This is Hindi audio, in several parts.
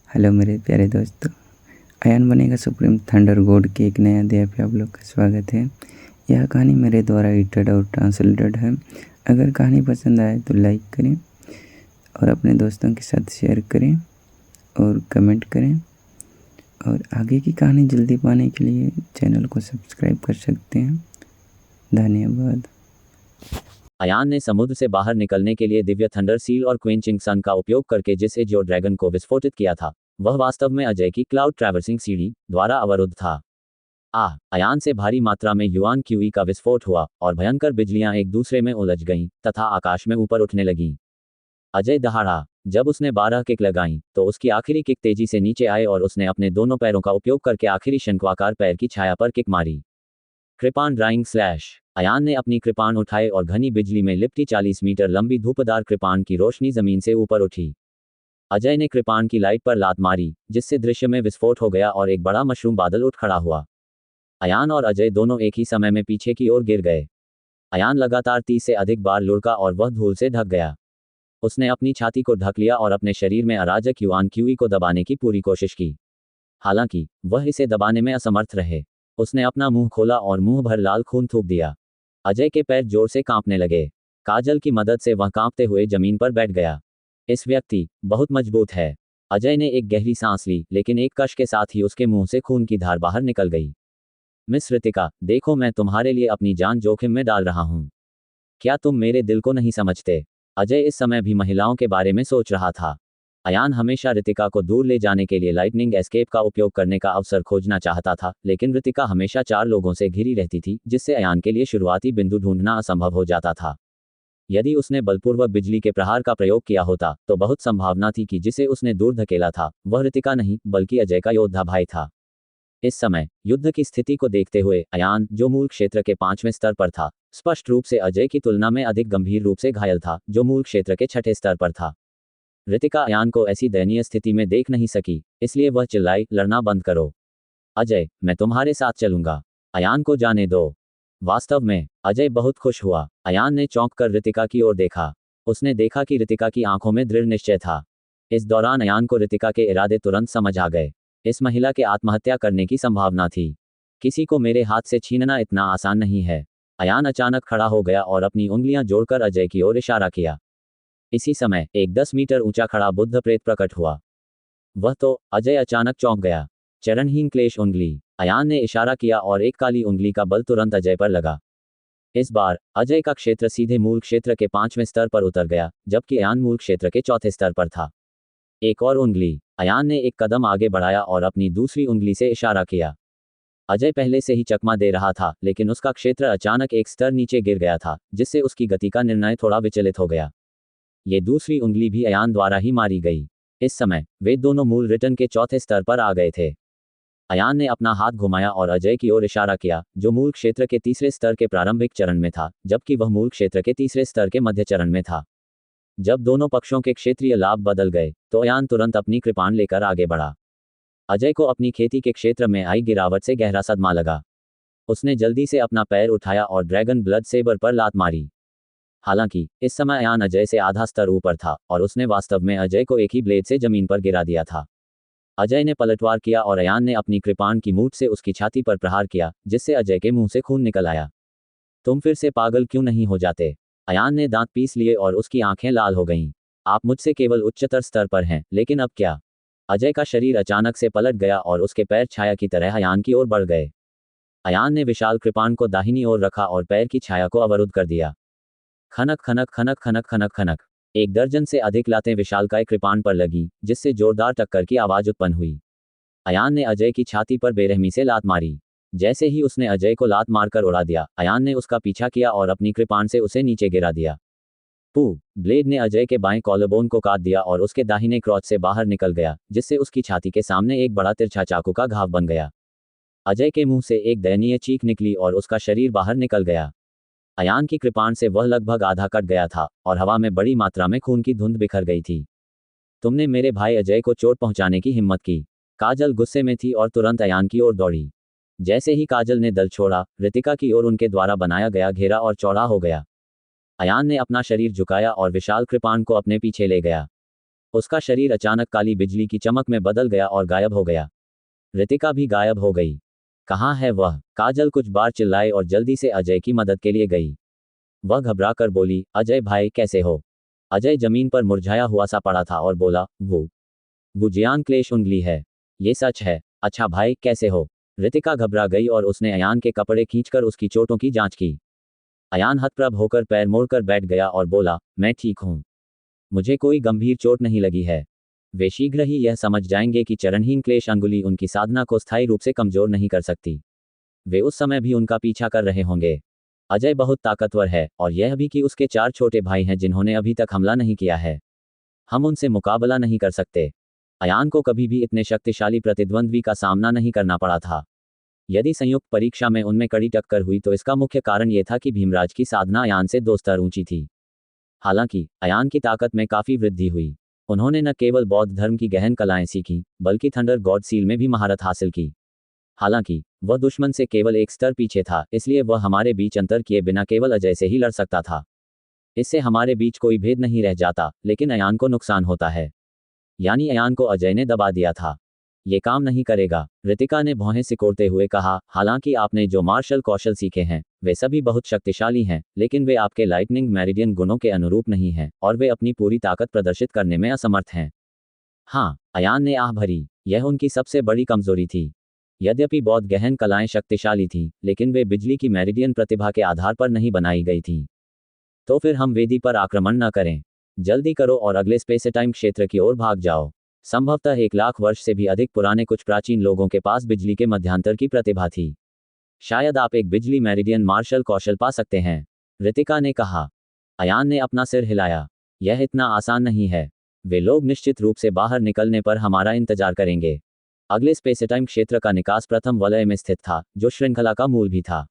हेलो मेरे प्यारे दोस्तों। अयान बनेगा सुप्रीम थंडर गॉड के एक नए अध्याय पे आप लोग का स्वागत है। यह कहानी मेरे द्वारा एडिटेड और ट्रांसलेटेड है। अगर कहानी पसंद आए तो लाइक करें और अपने दोस्तों के साथ शेयर करें और कमेंट करें, और आगे की कहानी जल्दी पाने के लिए चैनल को सब्सक्राइब कर सकते हैं। धन्यवाद। अयान ने समुद्र से बाहर निकलने के लिए दिव्य थंडर सील और क्वेंचिंग सन का उपयोग करके जिस एज और ड्रैगन को विस्फोटित किया था, वह वास्तव में अजय की क्लाउड ट्रैवर्सिंग सीढ़ी द्वारा अवरुद्ध था। अयान से भारी मात्रा में युआन क्यूई का विस्फोट हुआ और भयंकर बिजलियां एक दूसरे में उलझ गईं तथा आकाश में ऊपर उठने लगीं। अजय दहाड़ा। जब उसने 12 किक लगाईं तो उसकी आखिरी किक तेजी से नीचे आए और उसने अपने दोनों पैरों का उपयोग करके आखिरी शंक्वाकार पैर की छाया पर किक मारी। कृपाण ड्राइंग स्लैश। अयान ने अपनी कृपाण उठाए और घनी बिजली में लिपटी 40 मीटर लंबी धूपदार कृपाण की रोशनी जमीन से ऊपर उठी। अजय ने कृपाण की लाइट पर लात मारी, जिससे दृश्य में विस्फोट हो गया और एक बड़ा मशरूम बादल उठ खड़ा हुआ। अयान और अजय दोनों एक ही समय में पीछे की ओर गिर गए। अयान लगातार 30 से अधिक बार लुढ़का और वह धूल से ढक गया। उसने अपनी छाती को ढक लिया और अपने शरीर में अराजक युआन क्यूई को दबाने की पूरी कोशिश की। हालांकि वह इसे दबाने में असमर्थ रहे। उसने अपना मुंह खोला और मुंह भर लाल खून थूक दिया। अजय के पैर जोर से कांपने लगे। काजल की मदद से वह कांपते हुए जमीन पर बैठ गया। इस व्यक्ति बहुत मजबूत है। अजय ने एक गहरी सांस ली, लेकिन एक कश के साथ ही उसके मुंह से खून की धार बाहर निकल गई। मिस रितिका, देखो, मैं तुम्हारे लिए अपनी जान जोखिम में डाल रहा हूं। क्या तुम मेरे दिल को नहीं समझते? अजय इस समय भी महिलाओं के बारे में सोच रहा था। अयान हमेशा रितिका को दूर ले जाने के लिए लाइटनिंग एस्केप का उपयोग करने का अवसर खोजना चाहता था, लेकिन रितिका हमेशा 4 लोगों से घिरी रहती थी, जिससे अयान के लिए शुरुआती बिंदु ढूंढना असंभव हो जाता था। यदि उसने बलपूर्वक बिजली के प्रहार का प्रयोग किया होता तो बहुत संभावना थी कि जिसे उसने दूर धकेला था वह रितिका नहीं बल्कि अजय का योद्धा भाई था। इस समय युद्ध की स्थिति को देखते हुए अयान, जो मूल क्षेत्र के 5वें स्तर पर था, स्पष्ट रूप से अजय की तुलना में अधिक गंभीर रूप से घायल था, जो मूल क्षेत्र के 6ठे स्तर पर था। रितिका अयान को ऐसी दयनीय स्थिति में देख नहीं सकी, इसलिए वह चिल्लाई, लड़ना बंद करो। अजय, मैं तुम्हारे साथ चलूंगा। अयान को जाने दो। वास्तव में अजय बहुत खुश हुआ। अयान ने चौंक कर रितिका की ओर देखा। उसने देखा कि रितिका की आंखों में दृढ़ निश्चय था। इस दौरान अयान को रितिका के इरादे तुरंत समझ आ गए। इस महिला के आत्महत्या करने की संभावना थी। किसी को मेरे हाथ से छीनना इतना आसान नहीं है। अयान अचानक खड़ा हो गया और अपनी उंगलियां जोड़कर अजय की ओर इशारा किया। इसी समय एक 10 मीटर ऊंचा खड़ा बुद्ध प्रेत प्रकट हुआ। वह तो, अजय अचानक चौंक गया। चरणहीन क्लेश उंगली। अयान ने इशारा किया और एक काली उंगली का बल तुरंत अजय पर लगा। इस बार अजय का क्षेत्र सीधे मूल क्षेत्र के 5वें स्तर पर उतर गया, जबकि अयान मूल क्षेत्र के 4थे स्तर पर था। एक और उंगली। अयान ने एक कदम आगे बढ़ाया और अपनी दूसरी उंगली से इशारा किया। अजय पहले से ही चकमा दे रहा था, लेकिन उसका क्षेत्र अचानक एक स्तर नीचे गिर गया था, जिससे उसकी गति का निर्णय थोड़ा विचलित हो गया। ये दूसरी उंगली भी अयान द्वारा ही मारी गई। इस समय वे दोनों मूल रिटर्न के 4थे स्तर पर आ गए थे। अयान ने अपना हाथ घुमाया और अजय की ओर इशारा किया, जो मूल क्षेत्र के 3रे स्तर के प्रारंभिक चरण में था, जबकि वह मूल क्षेत्र के 3रे स्तर के मध्य चरण में था। जब दोनों पक्षों के क्षेत्रीय लाभ बदल गए तो अयान तुरंत अपनी कृपाण लेकर आगे बढ़ा। अजय को अपनी खेती के क्षेत्र में आई गिरावट से गहरा सदमा लगा। उसने जल्दी से अपना पैर उठाया और ड्रैगन ब्लड सेबर पर लात मारी। हालांकि इस समय अयान अजय से आधा स्तर ऊपर था और उसने वास्तव में अजय को एक ही ब्लेड से जमीन पर गिरा दिया था। अजय ने पलटवार किया और अयान ने अपनी कृपाण की मूठ से उसकी छाती पर प्रहार किया, जिससे अजय के मुंह से खून निकल आया। तुम फिर से पागल क्यों नहीं हो जाते? अयान ने दांत पीस लिए और उसकी आंखें लाल हो गईं। आप मुझसे केवल उच्चतर स्तर पर हैं, लेकिन अब क्या? अजय का शरीर अचानक से पलट गया और उसके पैर छाया की तरह अयान की ओर बढ़ गए। अयान ने विशाल कृपाण को दाहिनी ओर रखा और पैर की छाया को अवरुद्ध कर दिया। खनक खनक खनक खनक खनक खनक। 1 दर्जन से अधिक लातें विशालकाय कृपाण पर लगी, जिससे जोरदार टक्कर की आवाज उत्पन्न हुई। अयान ने अजय की छाती पर बेरहमी से लात मारी। जैसे ही उसने अजय को लात मारकर उड़ा दिया, अयान ने उसका पीछा किया और अपनी कृपाण से उसे नीचे गिरा दिया। ब्लेड ने अजय के बाएं कॉलरबोन को काट दिया और उसके दाहिने क्रोच से बाहर निकल गया, जिससे उसकी छाती के सामने एक बड़ा तिरछा चाकू का घाव बन गया। अजय के मुंह से एक दयनीय चीख निकली और उसका शरीर बाहर निकल गया। अयान की कृपाण से वह लगभग आधा कट गया था और हवा में बड़ी मात्रा में खून की धुंध बिखर गई थी। तुमने मेरे भाई अजय को चोट पहुंचाने की हिम्मत की। काजल गुस्से में थी और तुरंत अयान की ओर दौड़ी। जैसे ही काजल ने दल छोड़ा, रितिका की ओर उनके द्वारा बनाया गया घेरा और चौड़ा हो गया। अयान ने अपना शरीर झुकाया और विशाल कृपाण को अपने पीछे ले गया। उसका शरीर अचानक काली बिजली की चमक में बदल गया और गायब हो गया। रितिका भी गायब हो गई। कहाँ है वह? काजल कुछ बार चिल्लाई और जल्दी से अजय की मदद के लिए गई। वह घबराकर बोली, अजय भाई कैसे हो? अजय जमीन पर मुरझाया हुआ सा पड़ा था और बोला, वो जियान क्लेश उंगली है। ये सच है? अच्छा भाई कैसे हो? रितिका घबरा गई और उसने अयान के कपड़े खींचकर उसकी चोटों की जांच की। अयान हतप्रभ होकर पैर मोड़कर बैठ गया और बोला, मैं ठीक हूँ। मुझे कोई गंभीर चोट नहीं लगी है। वे शीघ्र ही यह समझ जाएंगे कि चरणहीन क्लेश अंगुली उनकी साधना को स्थायी रूप से कमजोर नहीं कर सकती। वे उस समय भी उनका पीछा कर रहे होंगे। अजय बहुत ताकतवर है और यह भी कि उसके 4 छोटे भाई हैं जिन्होंने अभी तक हमला नहीं किया है। हम उनसे मुकाबला नहीं कर सकते। अयान को कभी भी इतने शक्तिशाली प्रतिद्वंद्वी का सामना नहीं करना पड़ा था। यदि संयुक्त परीक्षा में उनमें कड़ी टक्कर हुई तो इसका मुख्य कारण यह था कि भीमराज की साधना अयान से 2 स्तर ऊंची थी। हालांकि अयान की ताकत में काफी वृद्धि हुई। उन्होंने न केवल बौद्ध धर्म की गहन कलाएं सीखी बल्कि थंडर गॉड सील में भी महारत हासिल की। हालांकि वह दुश्मन से केवल 1 स्तर पीछे था, इसलिए वह हमारे बीच अंतर किए बिना केवल अजय से ही लड़ सकता था। इससे हमारे बीच कोई भेद नहीं रह जाता, लेकिन अयान को नुकसान होता है। यानी अयान को अजय ने दबा दिया था। ये काम नहीं करेगा, रितिका ने भौहें सिकोड़ते हुए कहा। हालांकि आपने जो मार्शल कौशल सीखे हैं वे सभी बहुत शक्तिशाली हैं, लेकिन वे आपके लाइटनिंग मेरिडियन गुणों के अनुरूप नहीं हैं और वे अपनी पूरी ताकत प्रदर्शित करने में असमर्थ हैं। हाँ, अयान ने आह भरी। यह उनकी सबसे बड़ी कमजोरी थी। यद्यपि बौद्ध गहन कलाएं शक्तिशाली थीं, लेकिन वे बिजली की मेरिडियन प्रतिभा के आधार पर नहीं बनाई गई थीं। तो फिर हम वेदी पर आक्रमण न करें। जल्दी करो और अगले स्पेस टाइम क्षेत्र की ओर भाग जाओ। संभवतः 1 लाख वर्ष से भी अधिक पुराने कुछ प्राचीन लोगों के पास बिजली के मध्यांतर की प्रतिभा थी। शायद आप एक बिजली मेरिडियन मार्शल कौशल पा सकते हैं, रितिका ने कहा। अयान ने अपना सिर हिलाया। यह इतना आसान नहीं है। वे लोग निश्चित रूप से बाहर निकलने पर हमारा इंतजार करेंगे। अगले स्पेस टाइम क्षेत्र का निकास प्रथम वलय में स्थित था, जो श्रृंखला का मूल भी था।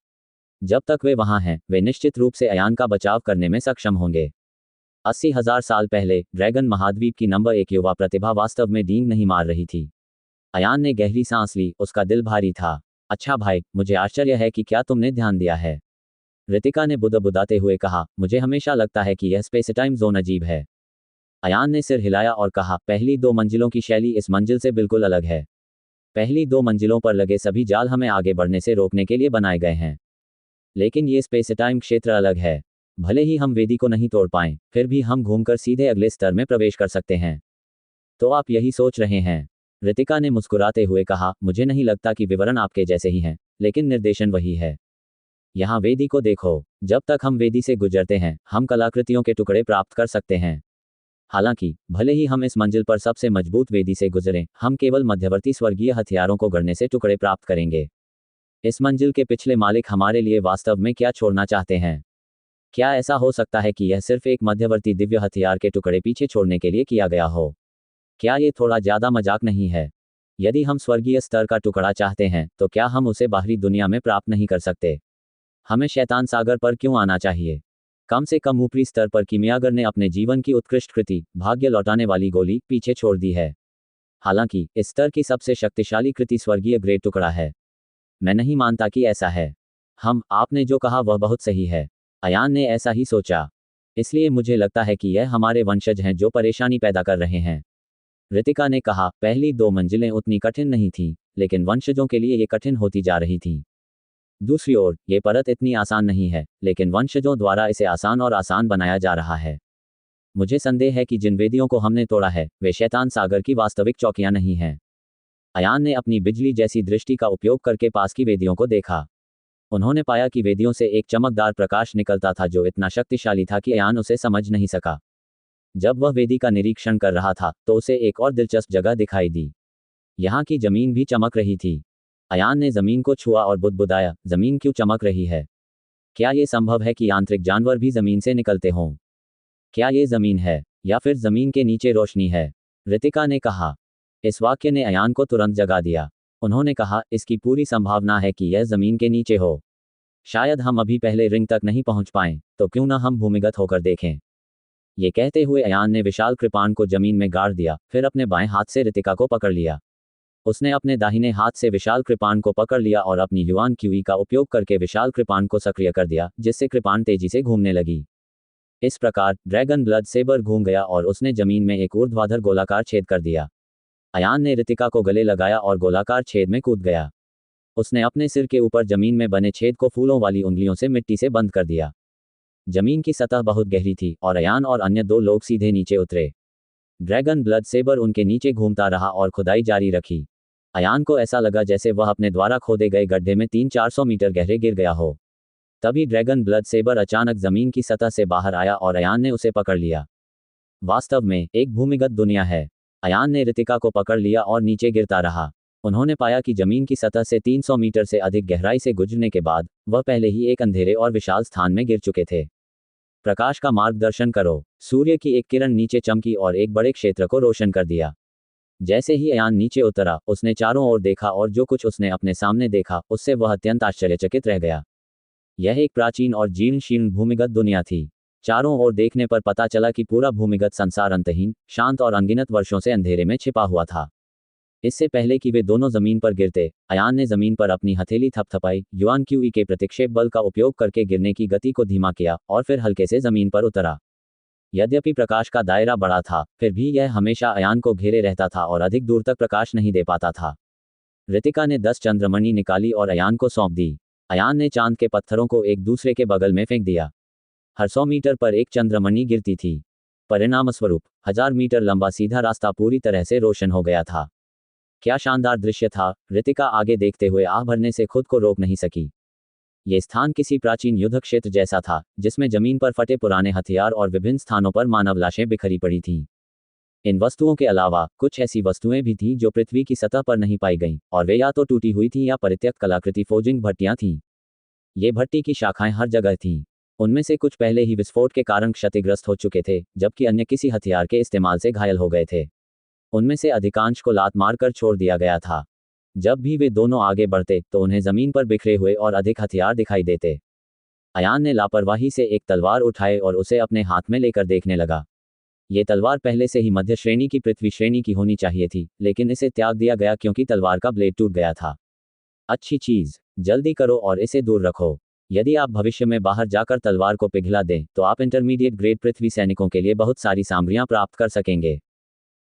जब तक वे वहां हैं, वे निश्चित रूप से अयान का बचाव करने में सक्षम होंगे। 80,000 साल पहले ड्रैगन महाद्वीप की नंबर 1 युवा प्रतिभा वास्तव में डींग नहीं मार रही थी। अयान ने गहरी सांस ली, उसका दिल भारी था। अच्छा भाई, मुझे आश्चर्य है कि क्या तुमने ध्यान दिया है, रितिका ने बुदबुदाते हुए कहा। मुझे हमेशा लगता है कि यह स्पेस टाइम जोन अजीब है। अयान ने सिर हिलाया और कहा, पहली 2 मंजिलों की शैली इस मंजिल से बिल्कुल अलग है। पहली 2 मंजिलों पर लगे सभी जाल हमें आगे बढ़ने से रोकने के लिए बनाए गए हैं, लेकिन ये स्पेस टाइम क्षेत्र अलग है। भले ही हम वेदी को नहीं तोड़ पाएं, फिर भी हम घूमकर सीधे अगले स्तर में प्रवेश कर सकते हैं। तो आप यही सोच रहे हैं, रितिका ने मुस्कुराते हुए कहा। मुझे नहीं लगता कि विवरण आपके जैसे ही हैं, लेकिन निर्देशन वही है। यहाँ वेदी को देखो। जब तक हम वेदी से गुजरते हैं, हम कलाकृतियों के टुकड़े प्राप्त कर सकते हैं। हालांकि भले ही हम इस मंजिल पर सबसे मजबूत वेदी से गुजरें, हम केवल मध्यवर्ती स्वर्गीय हथियारों को गढ़ने से टुकड़े प्राप्त करेंगे। इस मंजिल के पिछले मालिक हमारे लिए वास्तव में क्या छोड़ना चाहते हैं? क्या ऐसा हो सकता है कि यह सिर्फ एक मध्यवर्ती दिव्य हथियार के टुकड़े पीछे छोड़ने के लिए किया गया हो? क्या ये थोड़ा ज्यादा मजाक नहीं है? यदि हम स्वर्गीय स्तर का टुकड़ा चाहते हैं, तो क्या हम उसे बाहरी दुनिया में प्राप्त नहीं कर सकते? हमें शैतान सागर पर क्यों आना चाहिए? कम से कम ऊपरी स्तर पर किमियागर ने अपने जीवन की उत्कृष्ट कृति, भाग्य लौटाने वाली गोली, पीछे छोड़ दी है। हालांकि इस स्तर की सबसे शक्तिशाली कृति स्वर्गीय ग्रेड टुकड़ा है। मैं नहीं मानता कि ऐसा है। आपने जो कहा वह बहुत सही है। अयान ने ऐसा ही सोचा। इसलिए मुझे लगता है कि यह हमारे वंशज हैं जो परेशानी पैदा कर रहे हैं, रितिका ने कहा। पहली 2 मंजिलें उतनी कठिन नहीं थीं, लेकिन वंशजों के लिए ये कठिन होती जा रही थीं। दूसरी ओर, ये परत इतनी आसान नहीं है, लेकिन वंशजों द्वारा इसे आसान और आसान बनाया जा रहा है। मुझे संदेह है कि जिन वेदियों को हमने तोड़ा है, वे शैतान सागर की वास्तविक चौकियां नहीं हैं। अयान ने अपनी बिजली जैसी दृष्टि का उपयोग करके पास की वेदियों को देखा। उन्होंने पाया कि वेदियों से एक चमकदार प्रकाश निकलता था जो इतना शक्तिशाली था कि अयान उसे समझ नहीं सका। जब वह वेदी का निरीक्षण कर रहा था, तो उसे एक और दिलचस्प जगह दिखाई दी। यहाँ की जमीन भी चमक रही थी। अयान ने जमीन को छुआ और बुदबुदाया, जमीन क्यों चमक रही है? क्या ये संभव है कि यांत्रिक जानवर भी जमीन से निकलते हों? क्या ये जमीन है, या फिर जमीन के नीचे रोशनी है? रितिका ने कहा। इस वाक्य ने अयान को तुरंत जगा दिया। उन्होंने कहा, इसकी पूरी संभावना है कि यह जमीन के नीचे हो। शायद हम अभी पहले रिंग तक नहीं पहुंच पाएं, तो क्यों ना हम भूमिगत होकर देखें। ये कहते हुए अयान ने विशाल कृपाण को जमीन में गाड़ दिया, फिर अपने बाएं हाथ से रितिका को पकड़ लिया। उसने अपने दाहिने हाथ से विशाल कृपाण को पकड़ लिया और अपनी युआन क्यूई का उपयोग करके विशाल कृपाण को सक्रिय कर दिया, जिससे कृपाण तेजी से घूमने लगी। इस प्रकार ड्रैगन ब्लड सेबर घूम गया और उसने जमीन में एक ऊर्ध्वाधर गोलाकार छेद कर दिया। अयान ने रितिका को गले लगाया और गोलाकार छेद में कूद गया। उसने अपने सिर के ऊपर जमीन में बने छेद को फूलों वाली उंगलियों से मिट्टी से बंद कर दिया। जमीन की सतह बहुत गहरी थी और अयान और अन्य 2 लोग सीधे नीचे उतरे। ड्रैगन ब्लड सेबर उनके नीचे घूमता रहा और खुदाई जारी रखी। अयान को ऐसा लगा जैसे वह अपने द्वारा खोदे गए गड्ढे में 300-400 मीटर गहरे गिर गया हो। तभी ड्रैगन ब्लड सेबर अचानक जमीन की सतह से बाहर आया और अयान ने उसे पकड़ लिया। वास्तव में एक भूमिगत दुनिया है। अयान ने रितिका को पकड़ लिया और नीचे गिरता रहा। उन्होंने पाया कि जमीन की सतह से 300 मीटर से अधिक गहराई से गुजरने के बाद वह पहले ही एक अंधेरे और विशाल स्थान में गिर चुके थे। प्रकाश का मार्गदर्शन करो। सूर्य की एक किरण नीचे चमकी और एक बड़े क्षेत्र को रोशन कर दिया। जैसे ही अयान नीचे उतरा, उसने चारों ओर देखा और जो कुछ उसने अपने सामने देखा उससे वह अत्यंत आश्चर्यचकित रह गया। यह एक प्राचीन और जीर्ण शीर्ण भूमिगत दुनिया थी। चारों ओर देखने पर पता चला कि पूरा भूमिगत संसार अंतहीन, शांत और अनगिनत वर्षों से अंधेरे में छिपा हुआ था। इससे पहले कि वे दोनों जमीन पर गिरते, अयान ने जमीन पर अपनी हथेली थपथपाई, युआन क्यूई के प्रतिक्षेप बल का उपयोग करके गिरने की गति को धीमा किया और फिर हल्के से जमीन पर उतरा। यद्यपि प्रकाश का दायरा बड़ा था, फिर भी यह हमेशा अयान को घेरे रहता था और अधिक दूर तक प्रकाश नहीं दे पाता था। रितिका ने 10 चंद्रमणि निकाली और अयान को सौंप दी। अयान ने चांद के पत्थरों को एक दूसरे के बगल में फेंक दिया। हर 100 मीटर पर एक चंद्रमणि गिरती थी। परिणामस्वरूप 1000 मीटर लंबा सीधा रास्ता पूरी तरह से रोशन हो गया था। क्या शानदार दृश्य था। रितिका आगे देखते हुए आह भरने से खुद को रोक नहीं सकी। ये स्थान किसी प्राचीन युद्ध क्षेत्र जैसा था, जिसमें जमीन पर फटे पुराने हथियार और विभिन्न स्थानों पर मानव लाशें बिखरी पड़ी थीं। इन वस्तुओं के अलावा कुछ ऐसी वस्तुएं भी थीं जो पृथ्वी की सतह पर नहीं पाई गईं, और वे या तो टूटी हुई थीं या परित्यक्त कलाकृति फोजिंग भट्टियां थीं। ये भट्टी की शाखाएं हर जगह थीं। उनमें से कुछ पहले ही विस्फोट के कारण क्षतिग्रस्त हो चुके थे, जबकि अन्य किसी हथियार के इस्तेमाल से घायल हो गए थे। उनमें से अधिकांश को लात मारकर छोड़ दिया गया था। जब भी वे दोनों आगे बढ़ते तो उन्हें जमीन पर बिखरे हुए और अधिक हथियार दिखाई देते। अयान ने लापरवाही से एक तलवार उठाई और उसे अपने हाथ में लेकर देखने लगा। ये तलवार पहले से ही मध्य श्रेणी की पृथ्वी श्रेणी की होनी चाहिए थी, लेकिन इसे त्याग दिया गया क्योंकि तलवार का ब्लेड टूट गया था। अच्छी चीज, जल्दी करो और इसे दूर रखो। यदि आप भविष्य में बाहर जाकर तलवार को पिघला दें तो आप इंटरमीडिएट ग्रेड पृथ्वी सैनिकों के लिए बहुत सारी सामग्रियां प्राप्त कर सकेंगे।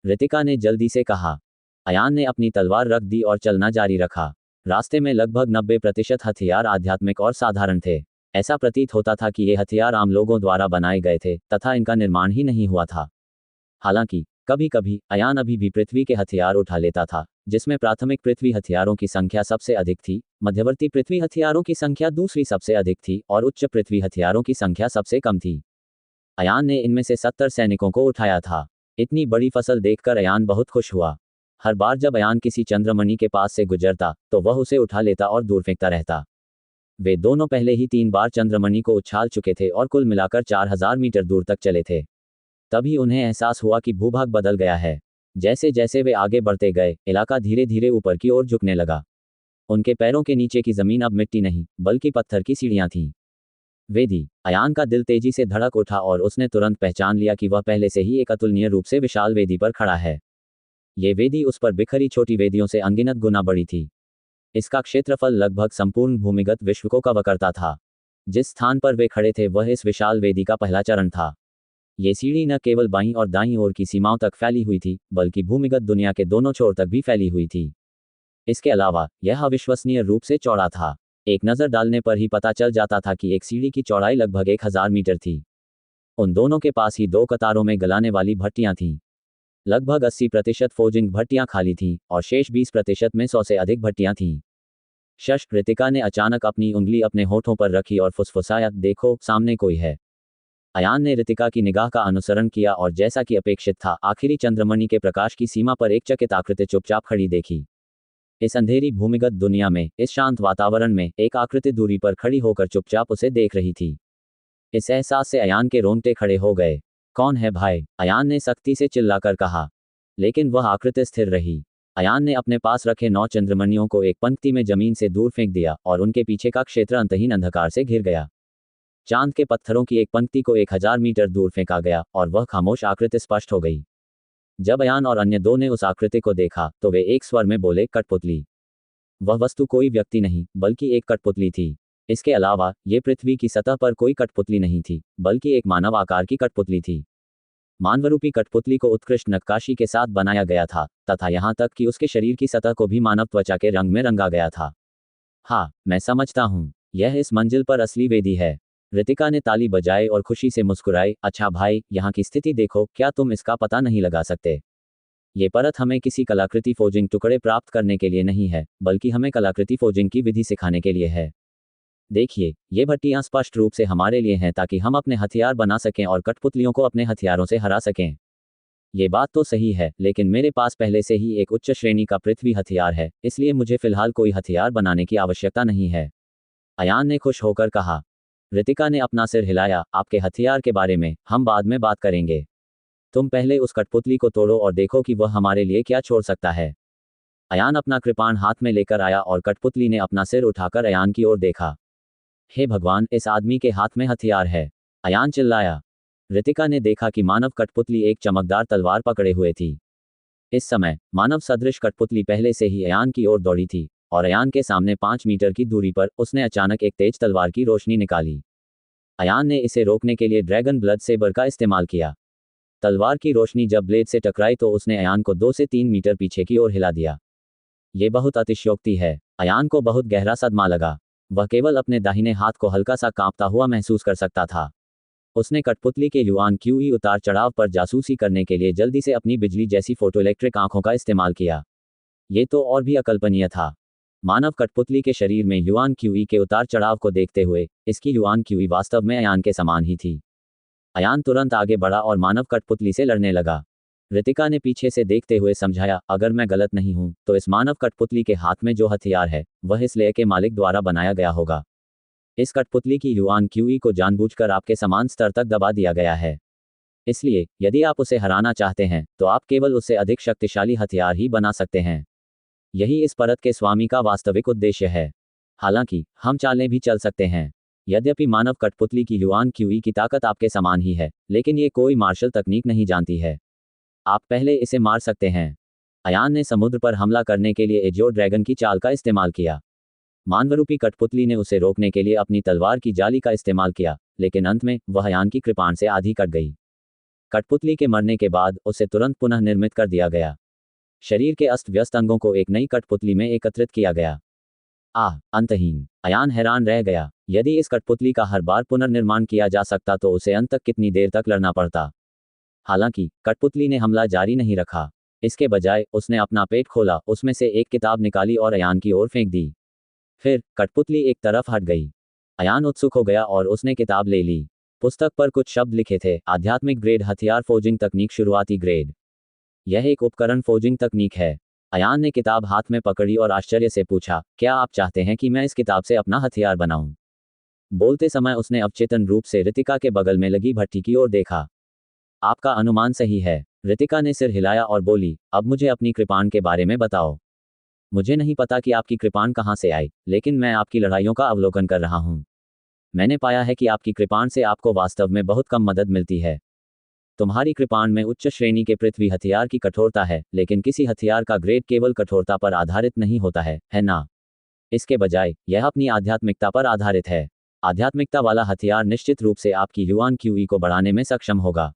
रितिका ने जल्दी से कहा। अयान ने अपनी तलवार रख दी और चलना जारी रखा। रास्ते में लगभग 90% हथियार आध्यात्मिक और साधारण थे। ऐसा प्रतीत होता था कि ये हथियार आम लोगों द्वारा बनाए गए थे तथा इनका निर्माण ही नहीं हुआ था। हालांकि कभी कभी अयान अभी भी पृथ्वी के हथियार उठा लेता था, जिसमें प्राथमिक पृथ्वी हथियारों की संख्या सबसे अधिक थी, मध्यवर्ती पृथ्वी हथियारों की संख्या दूसरी सबसे अधिक थी और उच्च पृथ्वी हथियारों की संख्या सबसे कम थी। अयान ने इनमें से 70 सैनिकों को उठाया था। इतनी बड़ी फसल देखकर अयान बहुत खुश हुआ। हर बार जब अयान किसी चंद्रमणि के पास से गुजरता तो वह उसे उठा लेता और दूर फेंकता रहता। वे दोनों पहले ही 3 बार चंद्रमणि को उछाल चुके थे और कुल मिलाकर 4000 मीटर दूर तक चले थे। तभी उन्हें एहसास हुआ कि भूभाग बदल गया है। जैसे जैसे वे आगे बढ़ते गए, इलाका धीरे धीरे ऊपर की ओर झुकने लगा। उनके पैरों के नीचे की जमीन अब मिट्टी नहीं बल्कि पत्थर की सीढ़ियां थीं। वेदी। अयान का दिल तेजी से धड़क उठा और उसने तुरंत पहचान लिया कि वह पहले से ही एक अतुलनीय रूप से विशाल वेदी पर खड़ा है। ये वेदी उस पर बिखरी छोटी वेदियों से अनगिनत गुना बड़ी थी। इसका क्षेत्रफल लगभग संपूर्ण भूमिगत विश्व को कवर करता था। जिस स्थान पर वे खड़े थे वह इस विशाल वेदी का पहला चरण था। ये सीढ़ी न केवल बाईं और दाईं ओर की सीमाओं तक फैली हुई थी, बल्कि भूमिगत दुनिया के दोनों छोर तक भी फैली हुई थी। इसके अलावा यह अविश्वसनीय रूप से चौड़ा था। एक नज़र डालने पर ही पता चल जाता था कि एक सीढ़ी की चौड़ाई लगभग 1000 मीटर थी। उन दोनों के पास ही 2 कतारों में गलाने वाली भट्टियां थीं। लगभग 80% फोजिंग भट्टियां खाली थीं और शेष 20% में 100 से अधिक भट्टियां थीं। शश। रितिका ने अचानक अपनी उंगली अपने होठों पर रखी और फुसफुसाया, देखो, सामने कोई है। अयान ने रितिका की निगाह का अनुसरण किया और जैसा कि अपेक्षित था, आखिरी चंद्रमणि के प्रकाश की सीमा पर एक चकित आकृति चुपचाप खड़ी देखी। इस अंधेरी भूमिगत दुनिया में, इस शांत वातावरण में, एक आकृति दूरी पर खड़ी होकर चुपचाप उसे देख रही थी। इस एहसास से अयान के रोंगटे खड़े हो गए। कौन है भाई? अयान ने सख्ती से चिल्लाकर कहा। लेकिन वह आकृति स्थिर रही। अयान ने अपने पास रखे 9 चंद्रमणियों को एक पंक्ति में जमीन से दूर फेंक दिया और उनके पीछे का क्षेत्र अंतहीन अंधकार से घिर गया। चांद के पत्थरों की एक पंक्ति को 1000 मीटर दूर फेंका गया और वह खामोश आकृति स्पष्ट हो गई। जब अयान और अन्य 2 ने उस आकृति को देखा तो वे एक स्वर में बोले, कठपुतली। वह वस्तु कोई व्यक्ति नहीं बल्कि एक कठपुतली थी। इसके अलावा ये पृथ्वी की सतह पर कोई कठपुतली नहीं थी, बल्कि एक मानव आकार की कठपुतली थी। मानवरूपी कठपुतली को उत्कृष्ट नक्काशी के साथ बनाया गया था, तथा यहाँ तक कि उसके शरीर की सतह को भी मानव त्वचा के रंग में रंगा गया था। हाँ, मैं समझता हूँ, यह इस मंजिल पर असली वेदी है। रितिका ने ताली बजाई और खुशी से मुस्कुराई। अच्छा भाई, यहाँ की स्थिति देखो, क्या तुम इसका पता नहीं लगा सकते? ये परत हमें किसी कलाकृति फोजिंग टुकड़े प्राप्त करने के लिए नहीं है, बल्कि हमें कलाकृति फोजिंग की विधि सिखाने के लिए है। देखिए, ये भट्टियां स्पष्ट रूप से हमारे लिए हैं ताकि हम अपने हथियार बना सकें और कठपुतलियों को अपने हथियारों से हरा सकें। ये बात तो सही है, लेकिन मेरे पास पहले से ही एक उच्च श्रेणी का पृथ्वी हथियार है, इसलिए मुझे फिलहाल कोई हथियार बनाने की आवश्यकता नहीं है। अयान ने खुश होकर कहा। रितिका ने अपना सिर हिलाया। आपके हथियार के बारे में हम बाद में बात करेंगे। तुम पहले उस कठपुतली को तोड़ो और देखो कि वह हमारे लिए क्या छोड़ सकता है। अयान अपना कृपाण हाथ में लेकर आया और कठपुतली ने अपना सिर उठाकर अयान की ओर देखा। हे भगवान, इस आदमी के हाथ में हथियार है, अयान चिल्लाया। रितिका ने देखा कि मानव कठपुतली एक चमकदार तलवार पकड़े हुए थी। इस समय मानव सदृश कठपुतली पहले से ही अयान की ओर दौड़ी थी और अयान के सामने 5 मीटर की दूरी पर उसने अचानक एक तेज तलवार की रोशनी निकाली। अयान ने इसे रोकने के लिए ड्रैगन ब्लड सेबर का इस्तेमाल किया। तलवार की रोशनी जब ब्लेड से टकराई तो उसने अयान को 2 से 3 मीटर पीछे की ओर हिला दिया। ये बहुत अतिशयोक्ति है। अयान को बहुत गहरा सदमा लगा। वह केवल अपने दाहिने हाथ को हल्का सा कांपता हुआ महसूस कर सकता था। उसने कठपुतली के युआन क्यूई उतार चढ़ाव पर जासूसी करने के लिए जल्दी से अपनी बिजली जैसी फोटोइलेक्ट्रिक आंखों का इस्तेमाल किया। ये तो और भी अकल्पनीय था। मानव कठपुतली के शरीर में युआन क्यूई के उतार चढ़ाव को देखते हुए इसकी युआन क्यूई वास्तव में अयान के समान ही थी। अयान तुरंत आगे बढ़ा और मानव कठपुतली से लड़ने लगा। रितिका ने पीछे से देखते हुए समझाया, अगर मैं गलत नहीं हूं तो इस मानव कठपुतली के हाथ में जो हथियार है वह इस लय के मालिक द्वारा बनाया गया होगा। इस कठपुतली की युआन क्यूई को जानबूझकर आपके समान स्तर तक दबा दिया गया है। इसलिए यदि आप उसे हराना चाहते हैं तो आप केवल उससे अधिक शक्तिशाली हथियार ही बना सकते हैं। यही इस परत के स्वामी का वास्तविक उद्देश्य है। हालांकि हम चालें भी चल सकते हैं। यद्यपि मानव कठपुतली की युआन क्यूई की ताकत आपके समान ही है, लेकिन ये कोई मार्शल तकनीक नहीं जानती है। आप पहले इसे मार सकते हैं। अयान ने समुद्र पर हमला करने के लिए एजियो ड्रैगन की चाल का इस्तेमाल किया। मानवरूपी कठपुतली ने उसे रोकने के लिए अपनी तलवार की जाली का इस्तेमाल किया, लेकिन अंत में वह अयान की कृपाण से आधी कट गई। कठपुतली के मरने के बाद उसे तुरंत पुनः निर्मित कर दिया गया। शरीर के अस्त व्यस्त अंगों को एक नई कठपुतली में एकत्रित किया गया। अंतहीन। अयान हैरान रह गया। यदि इस कठपुतली का हर बार पुनर्निर्माण किया जा सकता तो उसे अंत तक कितनी देर तक लड़ना पड़ता। हालांकि कठपुतली ने हमला जारी नहीं रखा। इसके बजाय उसने अपना पेट खोला, उसमें से एक किताब निकाली और अयान की ओर फेंक दी। फिर कठपुतली एक तरफ हट गई। अयान उत्सुक हो गया और उसने किताब ले ली। पुस्तक पर कुछ शब्द लिखे थे, आध्यात्मिक ग्रेड हथियार फोजिंग तकनीक, शुरुआती ग्रेड। यह एक उपकरण फोजिंग तकनीक है। अयान ने किताब हाथ में पकड़ी और आश्चर्य से पूछा, क्या आप चाहते हैं कि मैं इस किताब से अपना हथियार बनाऊं? बोलते समय उसने अवचेतन रूप से रितिका के बगल में लगी भट्टी की ओर देखा। आपका अनुमान सही है। रितिका ने सिर हिलाया और बोली, अब मुझे अपनी कृपाण के बारे में बताओ। मुझे नहीं पता कि आपकी कृपाण कहाँ से आई, लेकिन मैं आपकी लड़ाइयों का अवलोकन कर रहा हूँ। मैंने पाया है कि आपकी कृपाण से आपको वास्तव में बहुत कम मदद मिलती है। तुम्हारी कृपाण में उच्च श्रेणी के पृथ्वी हथियार की कठोरता है, लेकिन किसी हथियार का ग्रेड केवल कठोरता पर आधारित नहीं होता है ना? इसके बजाय यह अपनी आध्यात्मिकता पर आधारित है। आध्यात्मिकता वाला हथियार निश्चित रूप से आपकी युआन क्यूई को बढ़ाने में सक्षम होगा।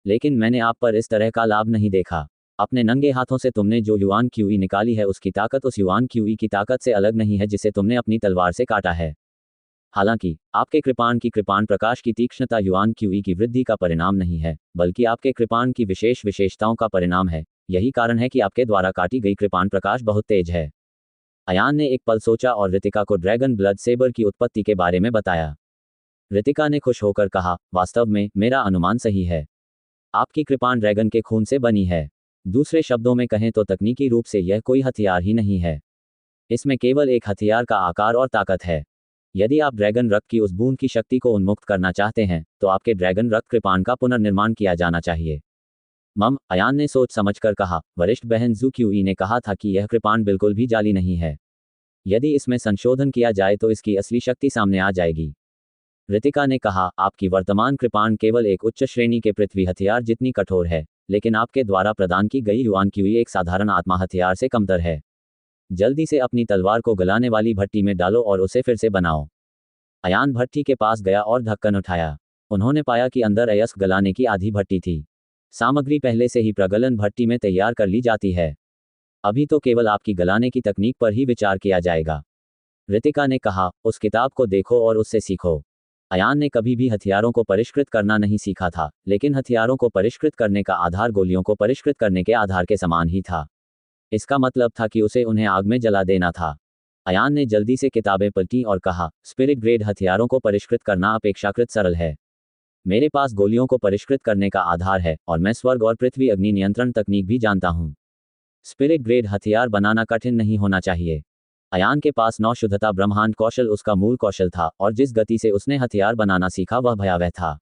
लेकिन मैंने आप पर इस तरह का लाभ नहीं देखा। अपने नंगे हाथों से तुमने जो युआन क्यूई निकाली है उसकी ताकत उस युआन क्यूई की ताकत से अलग नहीं है जिसे तुमने अपनी तलवार से काटा है। हालांकि आपके कृपाण की कृपाण प्रकाश की तीक्ष्णता युआन क्यूई की वृद्धि का परिणाम नहीं है, बल्कि आपके कृपाण की विशेष विशेषताओं का परिणाम है। यही कारण है कि आपके द्वारा काटी गई कृपाण प्रकाश बहुत तेज है। अयान ने एक पल सोचा और रितिका को ड्रैगन ब्लड सेबर की उत्पत्ति के बारे में बताया। रितिका ने खुश होकर कहा, वास्तव में मेरा अनुमान सही है। आपकी कृपाण ड्रैगन के खून से बनी है। दूसरे शब्दों में कहें तो तकनीकी रूप से यह कोई हथियार ही नहीं है। इसमें केवल एक हथियार का आकार और ताकत है। यदि आप ड्रैगन रक्त की उस बूंद की शक्ति को उन्मुक्त करना चाहते हैं तो आपके ड्रैगन रक्त कृपाण का पुनर्निर्माण किया जाना चाहिए। अयान ने सोच समझकर कहा, वरिष्ठ बहन जू क्यूई ने कहा था कि यह कृपाण बिल्कुल भी जाली नहीं है। यदि इसमें संशोधन किया जाए तो इसकी असली शक्ति सामने आ जाएगी। रितिका ने कहा, आपकी वर्तमान कृपाण केवल एक उच्च श्रेणी के पृथ्वी हथियार जितनी कठोर है, लेकिन आपके द्वारा प्रदान की गई युआन क्यूई एक साधारण आत्मा हथियार से कमतर है। जल्दी से अपनी तलवार को गलाने वाली भट्टी में डालो और उसे फिर से बनाओ। अयान भट्टी के पास गया और ढक्कन उठाया। उन्होंने पाया कि अंदर अयस्क गलाने की आधी भट्टी थी। सामग्री पहले से ही प्रगलन भट्टी में तैयार कर ली जाती है। अभी तो केवल आपकी गलाने की तकनीक पर ही विचार किया जाएगा। रितिका ने कहा, उस किताब को देखो और उससे सीखो। अयान ने कभी भी हथियारों को परिष्कृत करना नहीं सीखा था, लेकिन हथियारों को परिष्कृत करने का आधार गोलियों को परिष्कृत करने के आधार के समान ही था। इसका मतलब था कि उसे उन्हें आग में जला देना था। अयान ने जल्दी से किताबें पलटी और कहा, स्पिरिट ग्रेड हथियारों को परिष्कृत करना अपेक्षाकृत सरल है। मेरे पास गोलियों को परिष्कृत करने का आधार है और मैं स्वर्ग और पृथ्वी अग्नि नियंत्रण तकनीक भी जानता हूँ। स्पिरिट ग्रेड हथियार बनाना कठिन नहीं होना चाहिए। अयान के पास नौ शुद्धता ब्रह्मांड कौशल उसका मूल कौशल था और जिस गति से उसने हथियार बनाना सीखा वह भयावह था।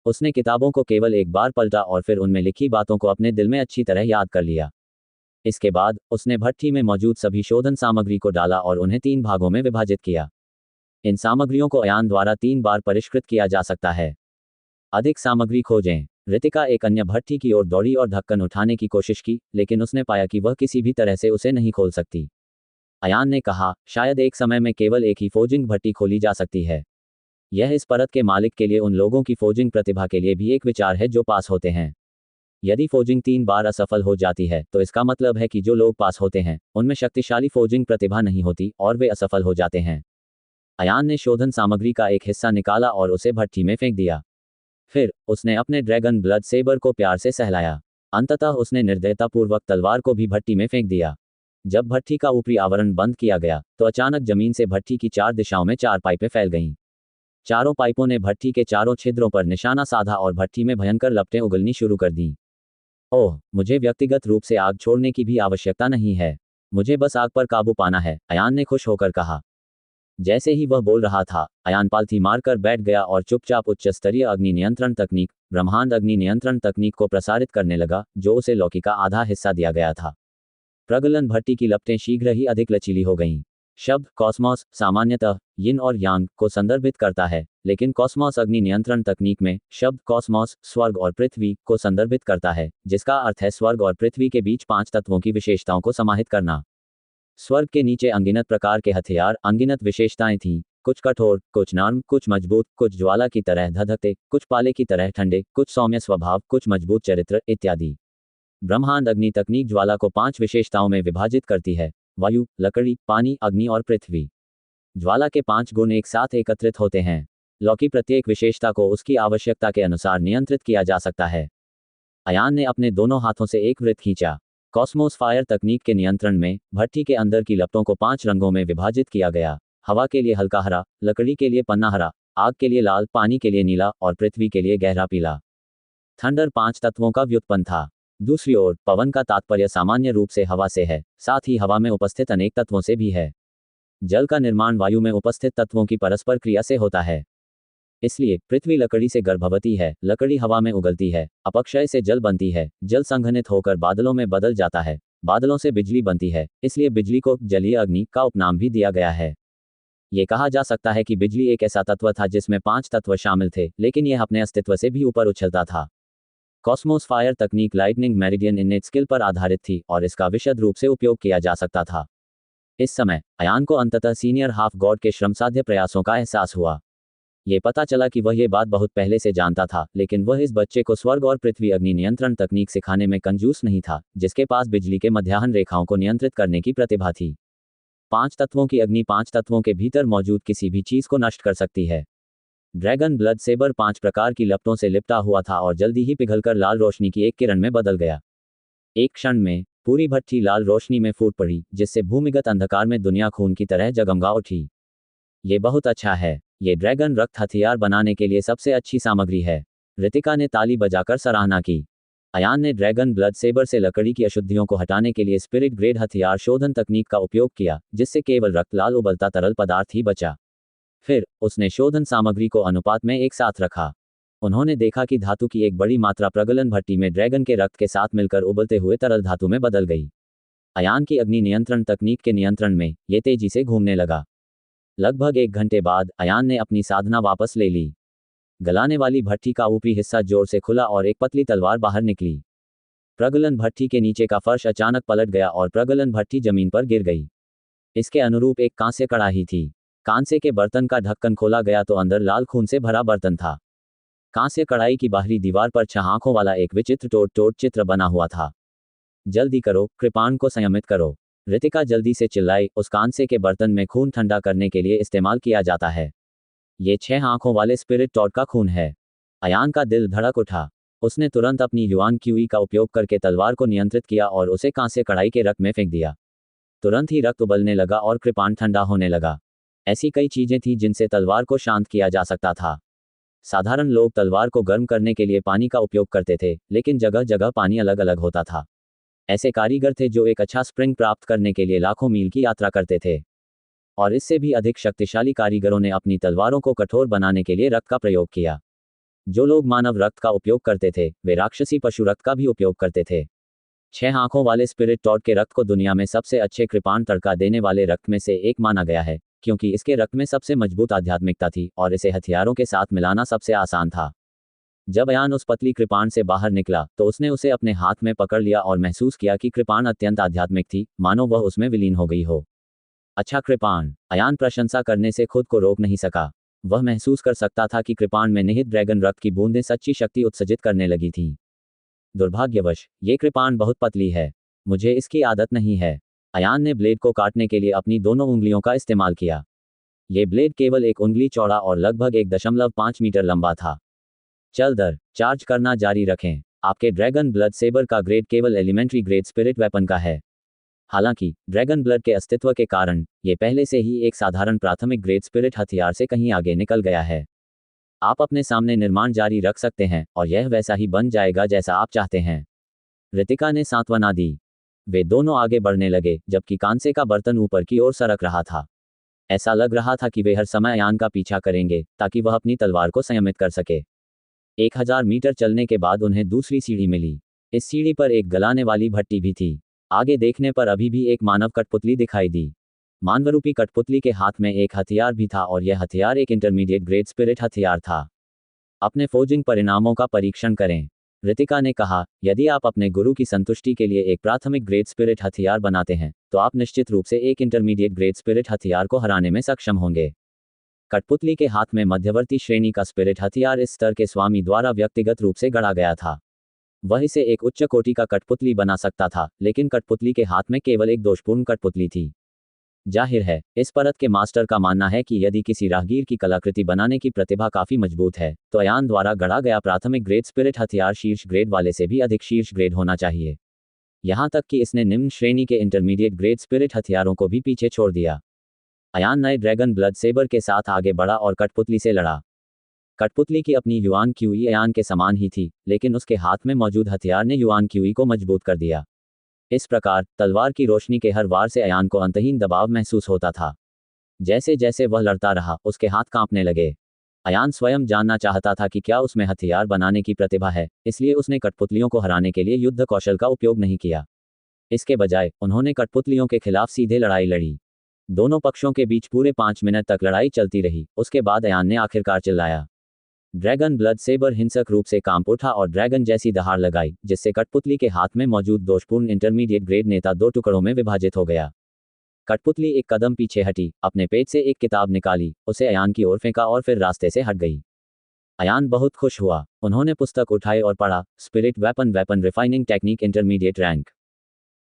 उसने किताबों को केवल एक बार पलटा और फिर उनमें लिखी बातों को अपने दिल में अच्छी तरह याद कर लिया। इसके बाद उसने भट्टी में मौजूद सभी शोधन सामग्री को डाला और उन्हें 3 भागों में विभाजित किया। इन सामग्रियों को अयान द्वारा 3 बार परिष्कृत किया जा सकता है। अधिक सामग्री खोजें। रितिका एक अन्य भट्टी की ओर दौड़ी और ढक्कन उठाने की कोशिश की, लेकिन उसने पाया कि वह किसी भी तरह से उसे नहीं खोल सकती। अयान ने कहा, शायद एक समय में केवल एक ही फोजिंग भट्टी खोली जा सकती है। यह इस परत के मालिक के लिए उन लोगों की फोजिंग प्रतिभा के लिए भी एक विचार है जो पास होते हैं। यदि फोजिंग 3 बार असफल हो जाती है तो इसका मतलब है कि जो लोग पास होते हैं उनमें शक्तिशाली फोजिंग प्रतिभा नहीं होती और वे असफल हो जाते हैं। अयान ने शोधन सामग्री का एक हिस्सा निकाला और उसे भट्टी में फेंक दिया। फिर उसने अपने ड्रैगन ब्लड सेबर को प्यार से सहलाया। अंततः उसने निर्दयतापूर्वक तलवार को भी भट्टी में फेंक दिया। जब भट्टी का ऊपरी आवरण बंद किया गया तो अचानक जमीन से भट्टी की 4 दिशाओं में 4 पाइपें फैल गईं। चारों पाइपों ने भट्टी के चारों छिद्रों पर निशाना साधा और भट्टी में भयंकर लपटें उगलनी शुरू कर दीं। ओह, मुझे व्यक्तिगत रूप से आग छोड़ने की भी आवश्यकता नहीं है। मुझे बस आग पर काबू पाना है, अयान ने खुश होकर कहा। जैसे ही वह बोल रहा था, अयान पालथी मारकर बैठ गया और चुपचाप उच्च स्तरीय अग्नि नियंत्रण तकनीक, ब्रह्मांड अग्नि नियंत्रण तकनीक को प्रसारित करने लगा, जो उसे लौकी का आधा हिस्सा दिया गया था। प्रगलन भट्टी की लपटें शीघ्र ही अधिक लचीली हो गईं। शब्द कॉस्मॉस सामान्यतः यिन और यांग को संदर्भित करता है, लेकिन कॉस्मॉस अग्नि नियंत्रण तकनीक में शब्द कॉस्मॉस स्वर्ग और पृथ्वी को संदर्भित करता है, जिसका अर्थ है स्वर्ग और पृथ्वी के बीच 5 तत्वों की विशेषताओं को समाहित करना। स्वर्ग के नीचे अनगिनत प्रकार के हथियार, अनगिनत विशेषताएं थीं, कुछ कठोर, कुछ नर्म, कुछ मजबूत, कुछ ज्वाला की तरह धधकते, कुछ पाले की तरह ठंडे, कुछ सौम्य स्वभाव, कुछ मजबूत चरित्र इत्यादि। ब्रह्मांड अग्नि तकनीक ज्वाला को 5 विशेषताओं में विभाजित करती है: वायु, लकड़ी, पानी, अग्नि और पृथ्वी। ज्वाला के 5 गुण एक साथ एकत्रित होते हैं। लौकी प्रत्येक विशेषता को उसकी आवश्यकता के अनुसार नियंत्रित किया जा सकता है। अयान ने अपने दोनों हाथों से एक वृत्त खींचा। कॉस्मोस फायर तकनीक के नियंत्रण में भट्टी के अंदर की लपटों को 5 रंगों में विभाजित किया गया: हवा के लिए हल्का हरा, लकड़ी के लिए पन्ना हरा, आग के लिए लाल, पानी के लिए नीला और पृथ्वी के लिए गहरा पीला। थंडर 5 तत्वों का व्युत्पन्न था। दूसरी ओर पवन का तात्पर्य सामान्य रूप से हवा से है, साथ ही हवा में उपस्थित अनेक तत्वों से भी है। जल का निर्माण वायु में उपस्थित तत्वों की परस्पर क्रिया से होता है। इसलिए पृथ्वी लकड़ी से गर्भवती है, लकड़ी हवा में उगलती है, अपक्षय से जल बनती है, जल संघनित होकर बादलों में बदल जाता है, बादलों से बिजली बनती है, इसलिए बिजली को जलीय अग्नि का उपनाम भी दिया गया है। ये कहा जा सकता है कि बिजली एक ऐसा तत्व था जिसमें 5 तत्व शामिल थे, लेकिन यह अपने अस्तित्व से भी ऊपर उछलता था। कॉस्मोस फायर तकनीक लाइटनिंग मेरिडियन इनेट स्किल पर आधारित थी और इसका विशद रूप से उपयोग किया जा सकता था। इस समय अयान को अंततः सीनियर हाफ गॉड के श्रमसाध्य प्रयासों का एहसास हुआ। ये पता चला कि वह ये बात बहुत पहले से जानता था, लेकिन वह इस बच्चे को स्वर्ग और पृथ्वी अग्नि नियंत्रण तकनीक सिखाने में कंजूस नहीं था, जिसके पास बिजली के मध्याह्न रेखाओं को नियंत्रित करने की प्रतिभा थी। 5 तत्वों की अग्नि 5 तत्वों के भीतर मौजूद किसी भी चीज को नष्ट कर सकती है। ड्रैगन ब्लड सेबर 5 प्रकार की लपटों से लिपटा हुआ था और जल्दी ही पिघलकर लाल रोशनी की एक किरण में बदल गया। एक क्षण में पूरी भट्टी लाल रोशनी में फूट पड़ी, जिससे भूमिगत अंधकार में दुनिया खून की तरह जगमगा उठी। ये बहुत अच्छा है। ये ड्रैगन रक्त हथियार बनाने के लिए सबसे अच्छी सामग्री है। रितिका ने ताली बजाकर सराहना की। अयान ने ड्रैगन ब्लड सेबर से लकड़ी की अशुद्धियों को हटाने के लिए स्पिरिट ग्रेड हथियार शोधन तकनीक का उपयोग किया, जिससे केवल रक्त लाल उबलता तरल पदार्थ ही बचा। फिर उसने शोधन सामग्री को अनुपात में एक साथ रखा। उन्होंने देखा कि धातु की एक बड़ी मात्रा प्रगलन भट्टी में ड्रैगन के रक्त के साथ मिलकर उबलते हुए तरल धातु में बदल गई। अयान की अग्नि नियंत्रण तकनीक के नियंत्रण में ये तेजी से घूमने लगा। लगभग 1 घंटे बाद अयान ने अपनी साधना वापस ले ली। गलाने वाली भट्टी का ऊपरी हिस्सा जोर से खुला और एक पतली तलवार बाहर निकली। प्रगलन भट्टी के नीचे का फर्श अचानक पलट गया और प्रगलन भट्टी जमीन पर गिर गई। इसके अनुरूप एक कांस्य कड़ाही थी। कांसे के बर्तन का ढक्कन खोला गया तो अंदर लाल खून से भरा बर्तन था। कांस्य कढ़ाई की बाहरी दीवार पर 6 आंखों वाला एक विचित्र टोट चित्र बना हुआ था। जल्दी करो, कृपाण को संयमित करो। रितिका जल्दी से चिल्लाई, उस कांसे के बर्तन में खून ठंडा करने के लिए इस्तेमाल किया जाता है। ये 6 आंखों वाले स्पिरिट टॉड का खून है। अयान का दिल धड़क उठा। उसने तुरंत अपनी युआन क्यूई का उपयोग करके तलवार को नियंत्रित किया और उसे कांस्य कढ़ाई के रक्त में फेंक दिया। तुरंत ही रक्त उबलने लगा और कृपाण ठंडा होने लगा। ऐसी कई चीजें थीं जिनसे तलवार को शांत किया जा सकता था। साधारण लोग तलवार को गर्म करने के लिए पानी का उपयोग करते थे, लेकिन जगह जगह पानी अलग अलग होता था। ऐसे कारीगर थे जो एक अच्छा स्प्रिंग प्राप्त करने के लिए लाखों मील की यात्रा करते थे। और इससे भी अधिक शक्तिशाली कारीगरों ने अपनी तलवारों को कठोर बनाने के लिए रक्त का प्रयोग किया। जो लोग मानव रक्त का उपयोग करते थे, वे राक्षसी पशु रक्त का भी उपयोग करते थे। 6 आंखों वाले स्पिरिट टॉड के रक्त को दुनिया में सबसे अच्छे कृपाण तड़का देने वाले रक्त में से एक माना गया है, क्योंकि इसके रक्त में सबसे मजबूत आध्यात्मिकता थी और इसे हथियारों के साथ मिलाना सबसे आसान था। जब अयान उस पतली कृपाण से बाहर निकला तो उसने उसे अपने हाथ में पकड़ लिया और महसूस किया कि कृपाण अत्यंत आध्यात्मिक थी, मानो वह उसमें विलीन हो गई हो। अच्छा कृपाण, अयान प्रशंसा करने से खुद को रोक नहीं सका। वह महसूस कर सकता था कि कृपाण में निहित ड्रैगन रक्त की बूंदें सच्ची शक्ति उत्सर्जित करने लगी थीं। दुर्भाग्यवश ये कृपाण बहुत पतली है। मुझे इसकी आदत नहीं है। अयान ने ब्लेड को काटने के लिए अपनी दोनों उंगलियों का इस्तेमाल किया। ये ब्लेड केवल 1 उंगली चौड़ा और लगभग 1.5 मीटर लंबा था। चार्ज करना जारी रखें। आपके ड्रैगन ब्लड सेबर का ग्रेड केवल एलिमेंट्री ग्रेड स्पिरिट वेपन का है। हालांकि ड्रैगन ब्लड के अस्तित्व के कारण ये पहले से ही एक साधारण प्राथमिक ग्रेड स्पिरिट हथियार से कहीं आगे निकल गया है। आप अपने सामने निर्माण जारी रख सकते हैं और यह वैसा ही बन जाएगा जैसा आप चाहते हैं। रितिका ने सांत्वना दी। वे दोनों आगे बढ़ने लगे, जबकि कांसे का बर्तन ऊपर की ओर सरक रहा था। ऐसा लग रहा था कि वे हर समय अयान का पीछा करेंगे ताकि वह अपनी तलवार को संयमित कर सके। 1000 मीटर चलने के बाद उन्हें दूसरी सीढ़ी मिली। इस सीढ़ी पर एक गलाने वाली भट्टी भी थी। आगे देखने पर अभी भी एक मानव कठपुतली दिखाई दी। मानवरूपी कठपुतली के हाथ में एक हथियार भी था और यह हथियार एक इंटरमीडिएट ग्रेड स्पिरिट हथियार था। अपने फोर्जिंग परिणामों का परीक्षण करें, रितिका ने कहा। यदि आप अपने गुरु की संतुष्टि के लिए एक प्राथमिक ग्रेड स्पिरिट हथियार बनाते हैं, तो आप निश्चित रूप से एक इंटरमीडिएट ग्रेड स्पिरिट हथियार को हराने में सक्षम होंगे। कठपुतली के हाथ में मध्यवर्ती श्रेणी का स्पिरिट हथियार इस स्तर के स्वामी द्वारा व्यक्तिगत रूप से गढ़ा गया था। वह इसे एक उच्च कोटि का कठपुतली बना सकता था, लेकिन कठपुतली के हाथ में केवल एक दोषपूर्ण कठपुतली थी। जाहिर है, इस परत के मास्टर का मानना है कि यदि किसी राहगीर की कलाकृति बनाने की प्रतिभा काफी मजबूत है, तो अयान द्वारा गढ़ा गया प्राथमिक ग्रेड स्पिरिट हथियार शीर्ष ग्रेड वाले से भी अधिक शीर्ष ग्रेड होना चाहिए। यहां तक कि इसने निम्न श्रेणी के इंटरमीडिएट ग्रेड स्पिरिट हथियारों को भी पीछे छोड़ दिया। अयान नए ड्रैगन ब्लड सेबर के साथ आगे बढ़ा और कठपुतली से लड़ा। कठपुतली की अपनी युआन क्यूई अयान के समान ही थी, लेकिन उसके हाथ में मौजूद हथियार ने युआन क्यूई को मजबूत कर दिया। इस प्रकार तलवार की रोशनी के हर वार से अयान को अंतहीन दबाव महसूस होता था। जैसे जैसे वह लड़ता रहा, उसके हाथ कांपने लगे। अयान स्वयं जानना चाहता था कि क्या उसमें हथियार बनाने की प्रतिभा है, इसलिए उसने कठपुतलियों को हराने के लिए युद्ध कौशल का उपयोग नहीं किया। इसके बजाय उन्होंने कठपुतलियों के खिलाफ सीधे लड़ाई लड़ी। दोनों पक्षों के बीच पूरे 5 मिनट तक लड़ाई चलती रही। उसके बाद अयान ने आखिरकार चिल्लाया। ड्रैगन ब्लड सेबर हिंसक रूप से कांप उठा और ड्रैगन जैसी दहाड़ लगाई, जिससे कठपुतली के हाथ में मौजूद दोषपूर्ण इंटरमीडिएट ग्रेड नेता 2 टुकड़ों में विभाजित हो गया। कठपुतली एक कदम पीछे हटी, अपने पेट से एक किताब निकाली, उसे अयान की ओर फेंका और फिर रास्ते से हट गई। अयान बहुत खुश हुआ। उन्होंने पुस्तक उठाई और पढ़ा, spirit weapon refining technique intermediate rank.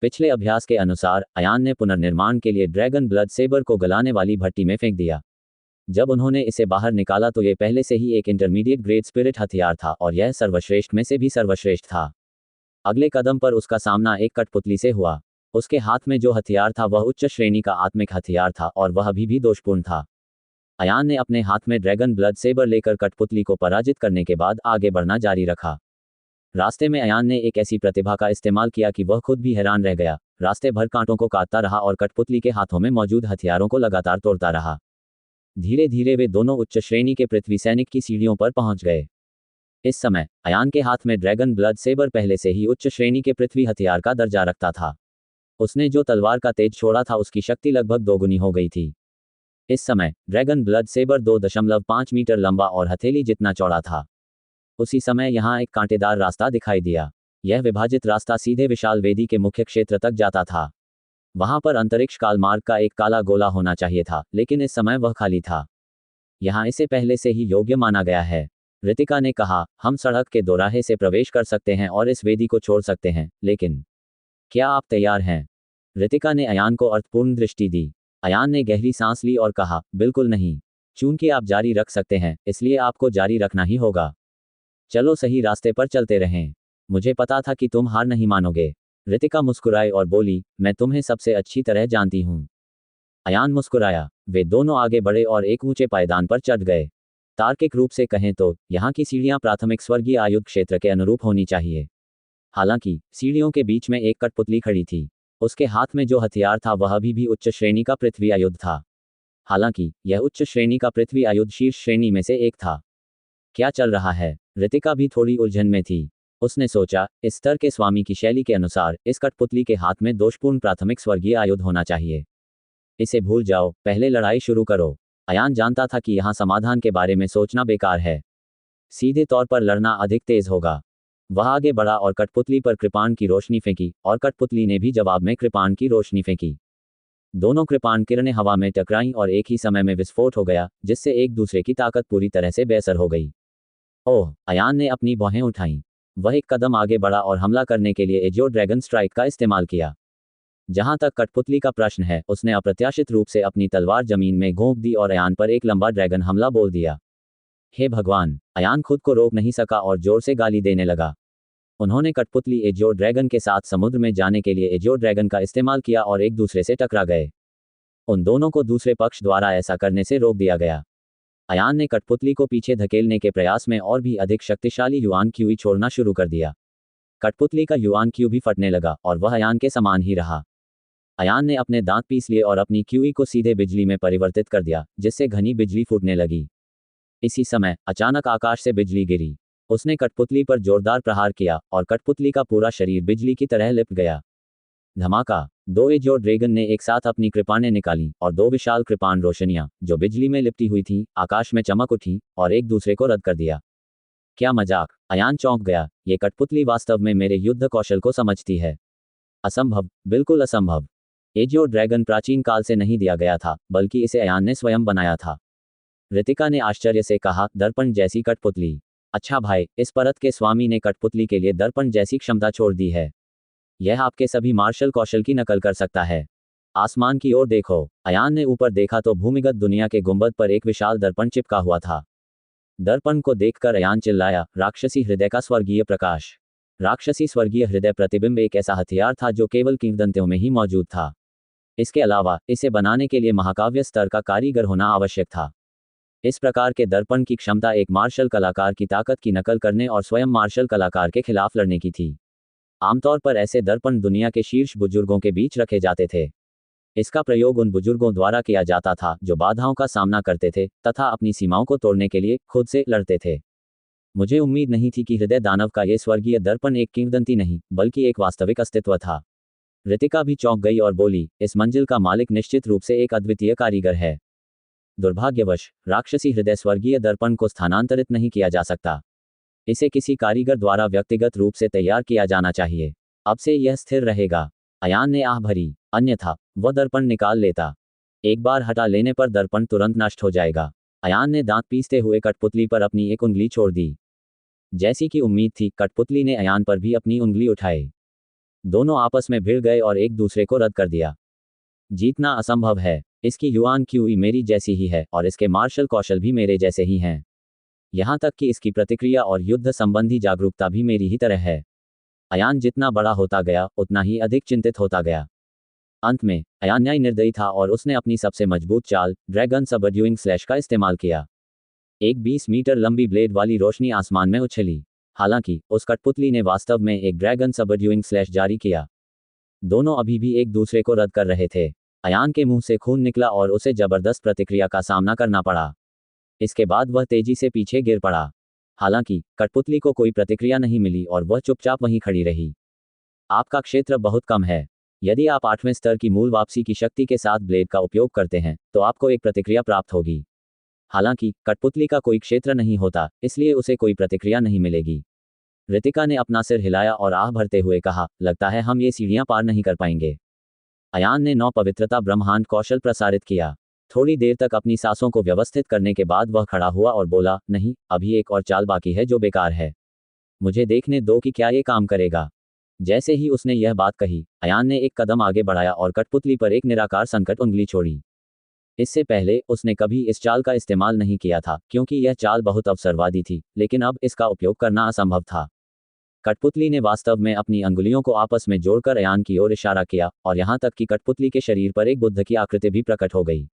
पिछले अभ्यास के अनुसार अयान ने पुनर्निर्माण के लिए ड्रैगन ब्लड सेबर को गलाने वाली भट्टी में फेंक दिया। जब उन्होंने इसे बाहर निकाला तो यह पहले से ही एक इंटरमीडिएट ग्रेड स्पिरिट हथियार था और यह सर्वश्रेष्ठ में से भी सर्वश्रेष्ठ था। अगले कदम पर उसका सामना एक कठपुतली से हुआ। उसके हाथ में जो हथियार था वह उच्च श्रेणी का आत्मिक हथियार था और वह अभी भी दोषपूर्ण था। अयान ने अपने हाथ में ड्रैगन ब्लड सेबर लेकर कठपुतली को पराजित करने के बाद आगे बढ़ना जारी रखा। रास्ते में अयान ने एक ऐसी प्रतिभा का इस्तेमाल किया कि वह खुद भी हैरान रह गया। रास्ते भर कांटों को काटता रहा और कठपुतली के हाथों में मौजूद हथियारों को लगातार तोड़ता रहा। धीरे धीरे वे दोनों उच्च श्रेणी के पृथ्वी सैनिक की सीढ़ियों पर पहुंच गए। इस समय अयान के हाथ में ड्रैगन ब्लड सेबर पहले से ही उच्च श्रेणी के पृथ्वी हथियार का दर्जा रखता था। उसने जो तलवार का तेज छोड़ा था उसकी शक्ति लगभग दोगुनी हो गई थी। इस समय ड्रैगन ब्लड सेबर 2.5 मीटर लंबा और हथेली जितना चौड़ा था। उसी समय यहाँ एक कांटेदार रास्ता दिखाई दिया। यह विभाजित रास्ता सीधे विशाल वेदी के मुख्य क्षेत्र तक जाता था। वहां पर अंतरिक्ष काल मार्ग का एक काला गोला होना चाहिए था, लेकिन इस समय वह खाली था। यहाँ इसे पहले से ही योग्य माना गया है। रितिका ने कहा, हम सड़क के दोराहे से प्रवेश कर सकते हैं और इस वेदी को छोड़ सकते हैं, लेकिन क्या आप तैयार हैं? रितिका ने अयान को अर्थपूर्ण दृष्टि दी। अयान ने गहरी सांस ली और कहा, बिल्कुल नहीं। चूंकि आप जारी रख सकते हैं, इसलिए आपको जारी रखना ही होगा। चलो सही रास्ते पर चलते रहें। मुझे पता था कि तुम हार नहीं मानोगे। रितिका मुस्कुराई और बोली, मैं तुम्हें सबसे अच्छी तरह जानती हूँ। अयान मुस्कुराया। वे दोनों आगे बढ़े और एक ऊंचे पायदान पर चढ़ गए। तार्किक रूप से कहें तो यहाँ की सीढ़ियाँ प्राथमिक स्वर्गीय आयुध क्षेत्र के अनुरूप होनी चाहिए। हालांकि सीढ़ियों के बीच में एक कठपुतली खड़ी थी। उसके हाथ में जो हथियार था वह अभी भी उच्च श्रेणी का पृथ्वी आयुध था। हालांकि यह उच्च श्रेणी का पृथ्वी आयुध शीर्ष श्रेणी में से एक था। क्या चल रहा है? रितिका भी थोड़ी उलझन में थी। उसने सोचा, इस स्तर के स्वामी की शैली के अनुसार इस कठपुतली के हाथ में दोषपूर्ण प्राथमिक स्वर्गीय आयुध होना चाहिए। इसे भूल जाओ, पहले लड़ाई शुरू करो। अयान जानता था कि यहाँ समाधान के बारे में सोचना बेकार है। सीधे तौर पर लड़ना अधिक तेज होगा। वह आगे बढ़ा और कठपुतली पर कृपाण की रोशनी फेंकी, और कठपुतली ने भी जवाब में कृपाण की रोशनी फेंकी। दोनों कृपाण किरणें हवा में टकराईं और एक ही समय में विस्फोट हो गया, जिससे एक दूसरे की ताकत पूरी तरह से बेअसर हो गई। ओह! अयान ने अपनी भौहें उठाईं। वह एक कदम आगे बढ़ा और हमला करने के लिए एजियो ड्रैगन स्ट्राइक का इस्तेमाल किया। जहां तक कठपुतली का प्रश्न है, उसने अप्रत्याशित रूप से अपनी तलवार जमीन में घोंप दी और अयान पर एक लंबा ड्रैगन हमला बोल दिया। हे भगवान! अयान खुद को रोक नहीं सका और जोर से गाली देने लगा। उन्होंने कठपुतली एजियो ड्रैगन के साथ समुद्र में जाने के लिए एजियो ड्रैगन का इस्तेमाल किया और एक दूसरे से टकरा गए। उन दोनों को दूसरे पक्ष द्वारा ऐसा करने से रोक दिया गया। अयान ने कठपुतली को पीछे धकेलने के प्रयास में और भी अधिक शक्तिशाली युआन क्यूई छोड़ना शुरू कर दिया। कठपुतली का युआन क्यू भी फटने लगा और वह अयान के समान ही रहा। अयान ने अपने दांत पीस लिए और अपनी क्यूई को सीधे बिजली में परिवर्तित कर दिया, जिससे घनी बिजली फूटने लगी। इसी समय अचानक आकाश से बिजली गिरी। उसने कठपुतली पर जोरदार प्रहार किया और कठपुतली का पूरा शरीर बिजली की तरह लिपट गया। धमाका! दो एजियो ड्रैगन ने एक साथ अपनी कृपाणें निकाली और दो विशाल कृपाण रोशनियां, जो बिजली में लिपटी हुई थीं, आकाश में चमक उठी और एक दूसरे को रद्द कर दिया। क्या मजाक! अयान चौंक गया। ये कठपुतली वास्तव में मेरे युद्ध कौशल को समझती है। असंभव, बिल्कुल असंभव। एजियो ड्रैगन प्राचीन काल से नहीं दिया गया था, बल्कि इसे अयान ने स्वयं बनाया था। रितिका ने आश्चर्य से कहा, दर्पण जैसी कठपुतली। अच्छा भाई, इस परत के स्वामी ने कठपुतली के लिए दर्पण जैसी क्षमता छोड़ दी है। यह आपके सभी मार्शल कौशल की नकल कर सकता है। आसमान की ओर देखो। अयान ने ऊपर देखा तो भूमिगत दुनिया के गुंबद पर एक विशाल दर्पण चिपका हुआ था। दर्पण को देखकर अयान चिल्लाया, राक्षसी हृदय का स्वर्गीय प्रकाश। राक्षसी स्वर्गीय हृदय प्रतिबिंब एक ऐसा हथियार था जो केवल किंवदंतियों में ही मौजूद था। इसके अलावा इसे बनाने के लिए महाकाव्य स्तर का कारीगर होना आवश्यक था। इस प्रकार के दर्पण की क्षमता एक मार्शल कलाकार की ताकत की नकल करने और स्वयं मार्शल कलाकार के खिलाफ लड़ने की थी। आमतौर पर ऐसे दर्पण दुनिया के शीर्ष बुजुर्गों के बीच रखे जाते थे। इसका प्रयोग उन बुजुर्गों द्वारा किया जाता था जो बाधाओं का सामना करते थे तथा अपनी सीमाओं को तोड़ने के लिए खुद से लड़ते थे। मुझे उम्मीद नहीं थी कि हृदय दानव का यह स्वर्गीय दर्पण एक किंवदंती नहीं, बल्कि एक वास्तविक अस्तित्व था। रितिका भी चौंक गई और बोली, इस मंजिल का मालिक निश्चित रूप से एक अद्वितीय कारीगर है। दुर्भाग्यवश राक्षसी हृदय स्वर्गीय दर्पण को स्थानांतरित नहीं किया जा सकता। इसे किसी कारीगर द्वारा व्यक्तिगत रूप से तैयार किया जाना चाहिए। अब से यह स्थिर रहेगा। अयान ने आह भरी, अन्यथा वह दर्पण निकाल लेता। एक बार हटा लेने पर दर्पण तुरंत नष्ट हो जाएगा। अयान ने दांत पीसते हुए कठपुतली पर अपनी एक उंगली छोड़ दी। जैसी कि उम्मीद थी, कठपुतली ने अयान पर भी अपनी उंगली उठाई। दोनों आपस में भिड़ गए और एक दूसरे को रद्द कर दिया। जीतना असंभव है। इसकी युआन क्यूई मेरी जैसी ही है और इसके मार्शल कौशल भी मेरे जैसे ही हैं। यहाँ तक कि इसकी प्रतिक्रिया और युद्ध संबंधी जागरूकता भी मेरी ही तरह है। अयान जितना बड़ा होता गया, उतना ही अधिक चिंतित होता गया। अंत में अयान न्याय निर्दयी था और उसने अपनी सबसे मजबूत चाल, ड्रैगन सबड्यूइंग स्लैश का इस्तेमाल किया। एक 20 मीटर लंबी ब्लेड वाली रोशनी आसमान में उछली। हालांकि उस कठपुतली ने वास्तव में एक ड्रैगन सबड्यूइंग स्लैश जारी किया। दोनों अभी भी एक दूसरे को रद्द कर रहे थे। अयान के मुंह से खून निकला और उसे जबरदस्त प्रतिक्रिया का सामना करना पड़ा। इसके बाद वह तेजी से पीछे गिर पड़ा। हालांकि कठपुतली को कोई प्रतिक्रिया नहीं मिली और वह चुपचाप वहीं खड़ी रही। आपका क्षेत्र बहुत कम है। यदि आप 8वें स्तर की मूल वापसी की शक्ति के साथ ब्लेड का उपयोग करते हैं, तो आपको एक प्रतिक्रिया प्राप्त होगी। हालांकि कठपुतली का कोई क्षेत्र नहीं होता, इसलिए उसे कोई प्रतिक्रिया नहीं मिलेगी। रितिका ने अपना सिर हिलाया और आह भरते हुए कहा, लगता है हम ये सीढ़ियां पार नहीं कर पाएंगे। अयान ने 9 पवित्रता ब्रह्मांड कौशल प्रसारित किया। थोड़ी देर तक अपनी सांसों को व्यवस्थित करने के बाद वह खड़ा हुआ और बोला, नहीं, अभी एक और चाल बाकी है जो बेकार है। मुझे देखने दो कि क्या ये काम करेगा। जैसे ही उसने यह बात कही, अयान ने एक कदम आगे बढ़ाया और कठपुतली पर एक निराकार संकट उंगली छोड़ी। इससे पहले उसने कभी इस चाल का इस्तेमाल नहीं किया था, क्योंकि यह चाल बहुत अवसरवादी थी, लेकिन अब इसका उपयोग करना असंभव था। कठपुतली ने वास्तव में अपनी अंगुलियों को आपस में जोड़कर अयान की ओर इशारा किया, और यहाँ तक कि कठपुतली के शरीर पर एक बुद्ध की आकृति भी प्रकट हो गई।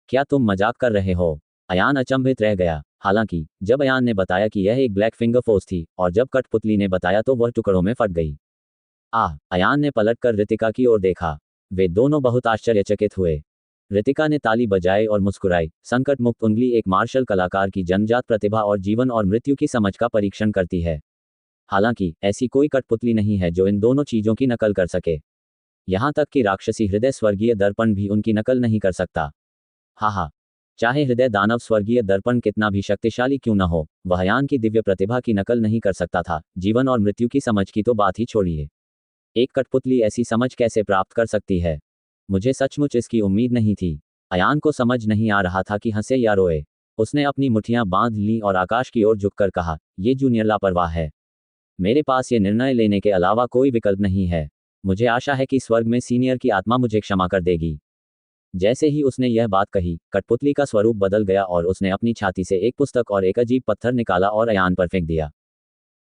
क्या तुम मजाक कर रहे हो? अयान अचंभित रह गया। हालांकि जब अयान ने बताया कि यह एक ब्लैक फिंगर फोर्स थी, और जब कठपुतली ने बताया तो वह टुकड़ों में फट गई। अयान ने पलटकर रितिका की ओर देखा। वे दोनों बहुत आश्चर्यचकित हुए। रितिका ने ताली बजाई और मुस्कुराई। संकट मुक्त उंगली एक मार्शल कलाकार की जन्मजात प्रतिभा और जीवन और मृत्यु की समझ का परीक्षण करती है। हालांकि ऐसी कोई कठपुतली नहीं है जो इन दोनों चीजों की नकल कर सके। यहां तक कि राक्षसी हृदय स्वर्गीय दर्पण भी उनकी नकल नहीं कर सकता। हा, चाहे हृदय दानव स्वर्गीय दर्पण कितना भी शक्तिशाली क्यों न हो, वह अयान की दिव्य प्रतिभा की नकल नहीं कर सकता था। जीवन और मृत्यु की समझ की तो बात ही छोड़िए। एक कठपुतली ऐसी समझ कैसे प्राप्त कर सकती है? मुझे सचमुच इसकी उम्मीद नहीं थी। अयान को समझ नहीं आ रहा था कि हंसे या रोए। उसने अपनी मुट्ठियां बांध लीं और आकाश की ओर झुककर कहा, ये जूनियर लापरवाह है। मेरे पास ये निर्णय लेने के अलावा कोई विकल्प नहीं है। मुझे आशा है कि स्वर्ग में सीनियर की आत्मा मुझे क्षमा कर देगी। जैसे ही उसने यह बात कही, कठपुतली का स्वरूप बदल गया और उसने अपनी छाती से एक पुस्तक और एक अजीब पत्थर निकाला और अयान पर फेंक दिया।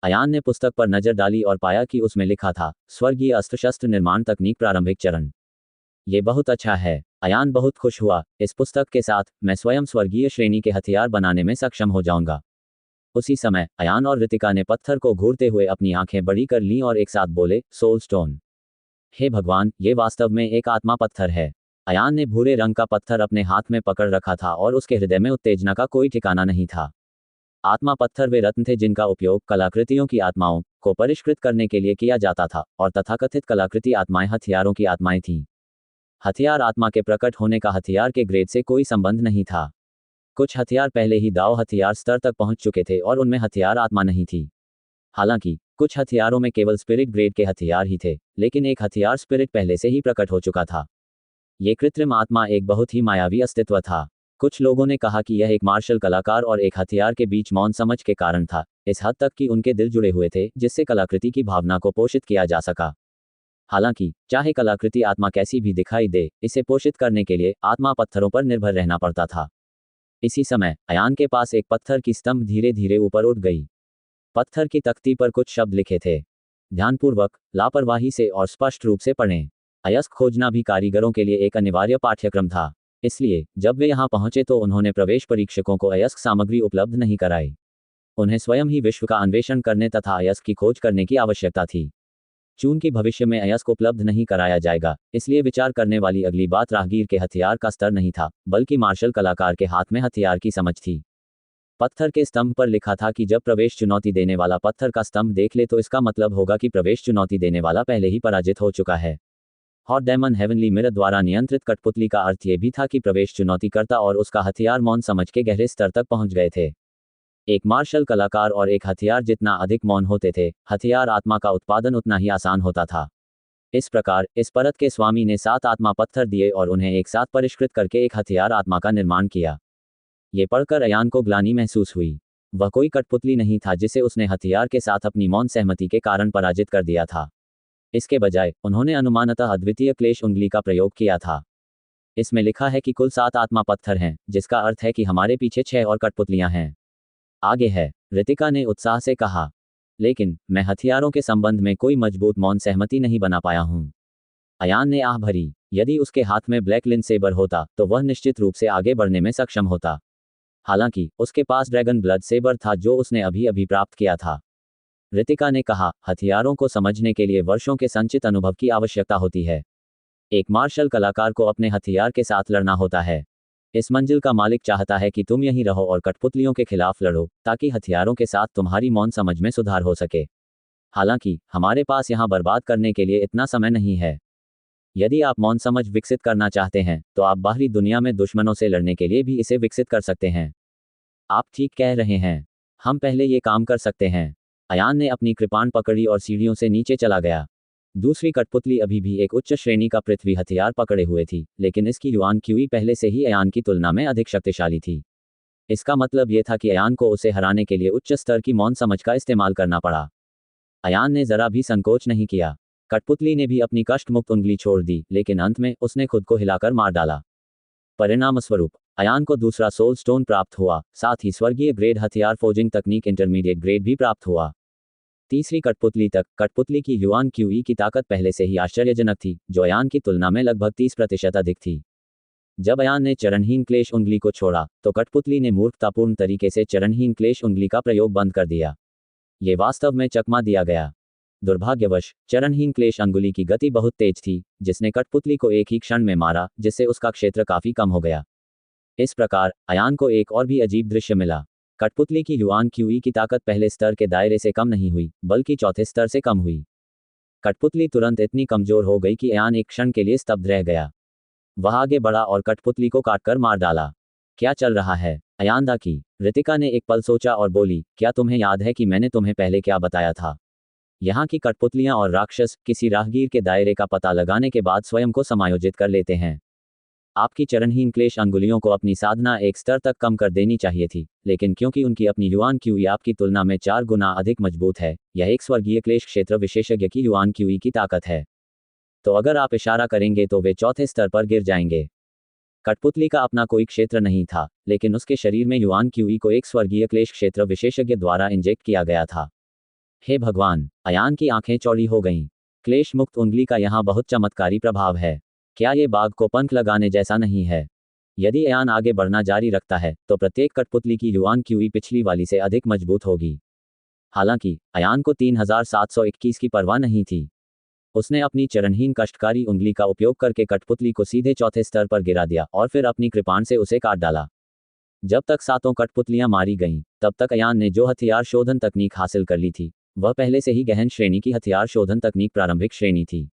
अयान ने पुस्तक पर नजर डाली और पाया कि उसमें लिखा था, स्वर्गीय अस्त्र शस्त्र निर्माण तकनीक प्रारंभिक चरण। ये बहुत अच्छा है। अयान बहुत खुश हुआ। इस पुस्तक के साथ मैं स्वयं स्वर्गीय श्रेणी के हथियार बनाने में सक्षम हो जाऊंगा। उसी समय अयान और रितिका ने पत्थर को घूरते हुए अपनी आंखें बड़ी कर लीं और एक साथ बोले, सोल स्टोन। हे भगवान, ये वास्तव में एक आत्मा पत्थर है। अयान ने भूरे रंग का पत्थर अपने हाथ में पकड़ रखा था और उसके हृदय में उत्तेजना का कोई ठिकाना नहीं था। आत्मा पत्थर वे रत्न थे जिनका उपयोग कलाकृतियों की आत्माओं को परिष्कृत करने के लिए किया जाता था, और तथाकथित कलाकृति आत्माएं हथियारों की आत्माएं थीं। हथियार आत्मा के प्रकट होने का हथियार के ग्रेड से कोई संबंध नहीं था। कुछ हथियार पहले ही दाव हथियार स्तर तक पहुंच चुके थे और उनमें हथियार आत्मा नहीं थी। हालांकि कुछ हथियारों में केवल स्पिरिट ग्रेड के हथियार ही थे, लेकिन एक हथियार स्पिरिट पहले से ही प्रकट हो चुका था। ये कृत्रिम आत्मा एक बहुत ही मायावी अस्तित्व था। कुछ लोगों ने कहा कि यह एक मार्शल कलाकार और एक हथियार के बीच मौन समझ के कारण था, इस हद तक कि उनके दिल जुड़े हुए थे जिससे कलाकृति की भावना को पोषित किया जा सका। हालांकि चाहे कलाकृति आत्मा कैसी भी दिखाई दे, इसे पोषित करने के लिए आत्मा पत्थरों पर निर्भर रहना पड़ता था। इसी समय अयान के पास एक पत्थर की स्तंभ धीरे धीरे ऊपर उठ गई। पत्थर की तख्ती पर कुछ शब्द लिखे थे। ध्यानपूर्वक, लापरवाही से और स्पष्ट रूप से पढ़ें। अयस्क खोजना भी कारीगरों के लिए एक अनिवार्य पाठ्यक्रम था। इसलिए जब वे यहां पहुंचे तो उन्होंने प्रवेश परीक्षकों को अयस्क सामग्री उपलब्ध नहीं कराई। उन्हें स्वयं ही विश्व का अन्वेषण करने तथा अयस्क की खोज करने की आवश्यकता थी। चूंकि भविष्य में अयस्क उपलब्ध नहीं कराया जाएगा, इसलिए विचार करने वाली अगली बात राहगीर के हथियार का स्तर नहीं था, बल्कि मार्शल कलाकार के हाथ में हथियार की समझ थी। पत्थर के स्तंभ पर लिखा था कि जब प्रवेश चुनौती देने वाला पत्थर का स्तंभ देख ले तो इसका मतलब होगा कि प्रवेश चुनौती देने वाला पहले ही पराजित हो चुका है। हॉट डेमन हेवनली मिरर द्वारा नियंत्रित कठपुतली का अर्थ यह भी था कि प्रवेश चुनौतीकर्ता और उसका हथियार मौन समझ के गहरे स्तर तक पहुंच गए थे। एक मार्शल कलाकार और एक हथियार जितना अधिक मौन होते थे, हथियार आत्मा का उत्पादन उतना ही आसान होता था। इस प्रकार इस परत के स्वामी ने 7 आत्मा पत्थर दिए और उन्हें एक साथ परिष्कृत करके एक हथियार आत्मा का निर्माण किया। ये पढ़कर अयान को ग्लानि महसूस हुई। वह कोई कठपुतली नहीं था जिसे उसने हथियार के साथ अपनी मौन सहमति के कारण पराजित कर दिया था। इसके बजाय उन्होंने अनुमानतः अद्वितीय क्लेश उंगली का प्रयोग किया था। इसमें लिखा है कि कुल 7 आत्मा पत्थर हैं, जिसका अर्थ है कि हमारे पीछे 6 और कठपुतलियां हैं। आगे है, रितिका ने उत्साह से कहा। लेकिन मैं हथियारों के संबंध में कोई मजबूत मौन सहमति नहीं बना पाया हूं। अयान ने आह भरी। यदि उसके हाथ में ब्लैक लिन सेबर होता तो वह निश्चित रूप से आगे बढ़ने में सक्षम होता। हालांकि उसके पास ड्रैगन ब्लड सेबर था जो उसने अभी अभी प्राप्त किया था। रितिका ने कहा, हथियारों को समझने के लिए वर्षों के संचित अनुभव की आवश्यकता होती है। एक मार्शल कलाकार को अपने हथियार के साथ लड़ना होता है। इस मंजिल का मालिक चाहता है कि तुम यहीं रहो और कठपुतलियों के खिलाफ लड़ो, ताकि हथियारों के साथ तुम्हारी मौन समझ में सुधार हो सके। हालांकि हमारे पास यहां बर्बाद करने के लिए इतना समय नहीं है। यदि आप मौन समझ विकसित करना चाहते हैं, तो आप बाहरी दुनिया में दुश्मनों से लड़ने के लिए भी इसे विकसित कर सकते हैं। आप ठीक कह रहे हैं। हम पहले ये काम कर सकते हैं। अयान ने अपनी कृपाण पकड़ी और सीढ़ियों से नीचे चला गया। दूसरी कठपुतली अभी भी एक उच्च श्रेणी का पृथ्वी हथियार पकड़े हुए थी, लेकिन इसकी युआन क्यूई पहले से ही अयान की तुलना में अधिक शक्तिशाली थी। इसका मतलब ये था कि अयान को उसे हराने के लिए उच्च स्तर की मौन समझ का इस्तेमाल करना पड़ा। अयान ने जरा भी संकोच नहीं किया। कठपुतली ने भी अपनी कष्ट मुक्त उंगली छोड़ दी, लेकिन अंत में उसने खुद को हिलाकर मार डाला। परिणामस्वरूप अयान को दूसरा सोल स्टोन प्राप्त हुआ, साथ ही स्वर्गीय ग्रेड हथियार फोजिंग तकनीक इंटरमीडिएट ग्रेड भी प्राप्त हुआ। तीसरी कठपुतली तक कठपुतली की युआन क्यूई की ताकत पहले से ही आश्चर्यजनक थी, जो अयान की तुलना में लगभग 30% अधिक थी। जब अयान ने चरणहीन क्लेश उंगली को छोड़ा, तो कठपुतली ने मूर्खतापूर्ण तरीके से चरणहीन क्लेश उंगली का प्रयोग बंद कर दिया। ये वास्तव में चकमा दिया गया। दुर्भाग्यवश चरणहीन क्लेश अंगुली की गति बहुत तेज थी, जिसने कठपुतली को एक ही क्षण में मारा, जिससे उसका क्षेत्र काफी कम हो गया। इस प्रकार अयान को एक और भी अजीब दृश्य मिला। कठपुतली की युआन क्यूई की ताकत पहले स्तर के दायरे से कम नहीं हुई, बल्कि चौथे स्तर से कम हुई। कठपुतली तुरंत इतनी कमजोर हो गई कि अयान एक क्षण के लिए स्तब्ध रह गया। वह आगे बढ़ा और कठपुतली को काटकर मार डाला। क्या चल रहा है? अयान दाकी। रितिका ने एक पल सोचा और बोली, क्या तुम्हें याद है कि मैंने तुम्हें पहले क्या बताया था? यहाँ की कठपुतलियां और राक्षस किसी राहगीर के दायरे का पता लगाने के बाद स्वयं को समायोजित कर लेते हैं। आपकी चरणहीन क्लेश अंगुलियों को अपनी साधना एक स्तर तक कम कर देनी चाहिए थी, लेकिन क्योंकि उनकी अपनी युआन क्यूई आपकी तुलना में 4 गुना अधिक मजबूत है, यह एक स्वर्गीय क्लेश क्षेत्र विशेषज्ञ की युआन क्यूई की ताकत है। तो अगर आप इशारा करेंगे तो वे चौथे स्तर पर गिर जाएंगे। कठपुतली का अपना कोई क्षेत्र नहीं था, लेकिन उसके शरीर में युआन क्यूई को एक स्वर्गीय क्लेश क्षेत्र विशेषज्ञ द्वारा इंजेक्ट किया गया था। हे भगवान! अयान की आंखें चौड़ी हो गईं। क्लेश मुक्त उंगली का यहाँ बहुत चमत्कारी प्रभाव है। क्या ये बाघ को पंख लगाने जैसा नहीं है? यदि अयान आगे बढ़ना जारी रखता है, तो प्रत्येक कठपुतली की युआन क्यूई पिछली वाली से अधिक मजबूत होगी। हालांकि अयान को 3721 की परवाह नहीं थी। उसने अपनी चरणहीन कष्टकारी उंगली का उपयोग करके कठपुतली को सीधे चौथे स्तर पर गिरा दिया और फिर अपनी कृपाण से उसे काट डाला। जब तक 7 कठपुतलियां मारी गईं, तब तक अयान ने जो हथियार शोधन तकनीक हासिल कर ली थी, वह पहले से ही गहन श्रेणी की हथियार शोधन तकनीक प्रारंभिक श्रेणी थी।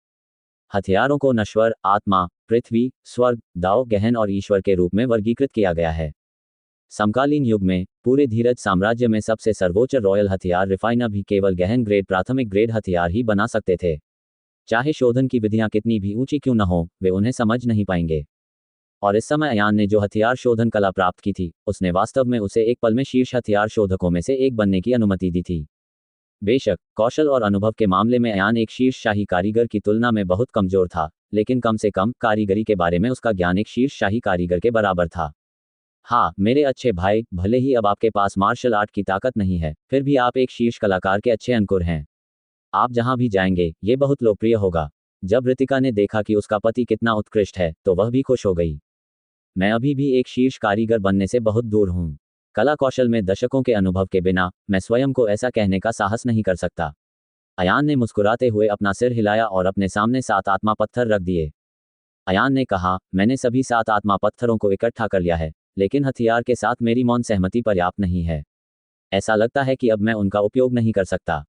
हथियारों को नश्वर, आत्मा, पृथ्वी, स्वर्ग, दाव, गहन और ईश्वर के रूप में वर्गीकृत किया गया है। समकालीन युग में पूरे धीरज साम्राज्य में सबसे सर्वोच्च रॉयल हथियार रिफाइनर भी केवल गहन ग्रेड प्राथमिक ग्रेड हथियार ही बना सकते थे। चाहे शोधन की विधियां कितनी भी ऊंची क्यों न हो, वे उन्हें समझ नहीं पाएंगे। और इस समय अयान ने जो हथियार शोधन कला प्राप्त की थी, उसने वास्तव में उसे एक पल में शीर्ष हथियार शोधकों में से एक बनने की अनुमति दी थी। बेशक कौशल और अनुभव के मामले में अयान एक शीर्षशाही कारीगर की तुलना में बहुत कमजोर था, लेकिन कम से कम कारीगरी के बारे में उसका ज्ञान एक शीर्षशाही कारीगर के बराबर था। हाँ मेरे अच्छे भाई, भले ही अब आपके पास मार्शल आर्ट की ताकत नहीं है, फिर भी आप एक शीर्ष कलाकार के अच्छे अंकुर हैं। आप जहां भी जाएंगे ये बहुत लोकप्रिय होगा। जब रितिका ने देखा कि उसका पति कितना उत्कृष्ट है, तो वह भी खुश हो गई। मैं अभी भी एक शीर्ष कारीगर बनने से बहुत दूर हूँ। कला कौशल में दशकों के अनुभव के बिना मैं स्वयं को ऐसा कहने का साहस नहीं कर सकता। अयान ने मुस्कुराते हुए अपना सिर हिलाया और अपने सामने 7 आत्मा पत्थर रख दिए। अयान ने कहा, मैंने सभी 7 आत्मा पत्थरों को इकट्ठा कर लिया है, लेकिन हथियार के साथ मेरी मौन सहमति पर्याप्त नहीं है। ऐसा लगता है कि अब मैं उनका उपयोग नहीं कर सकता।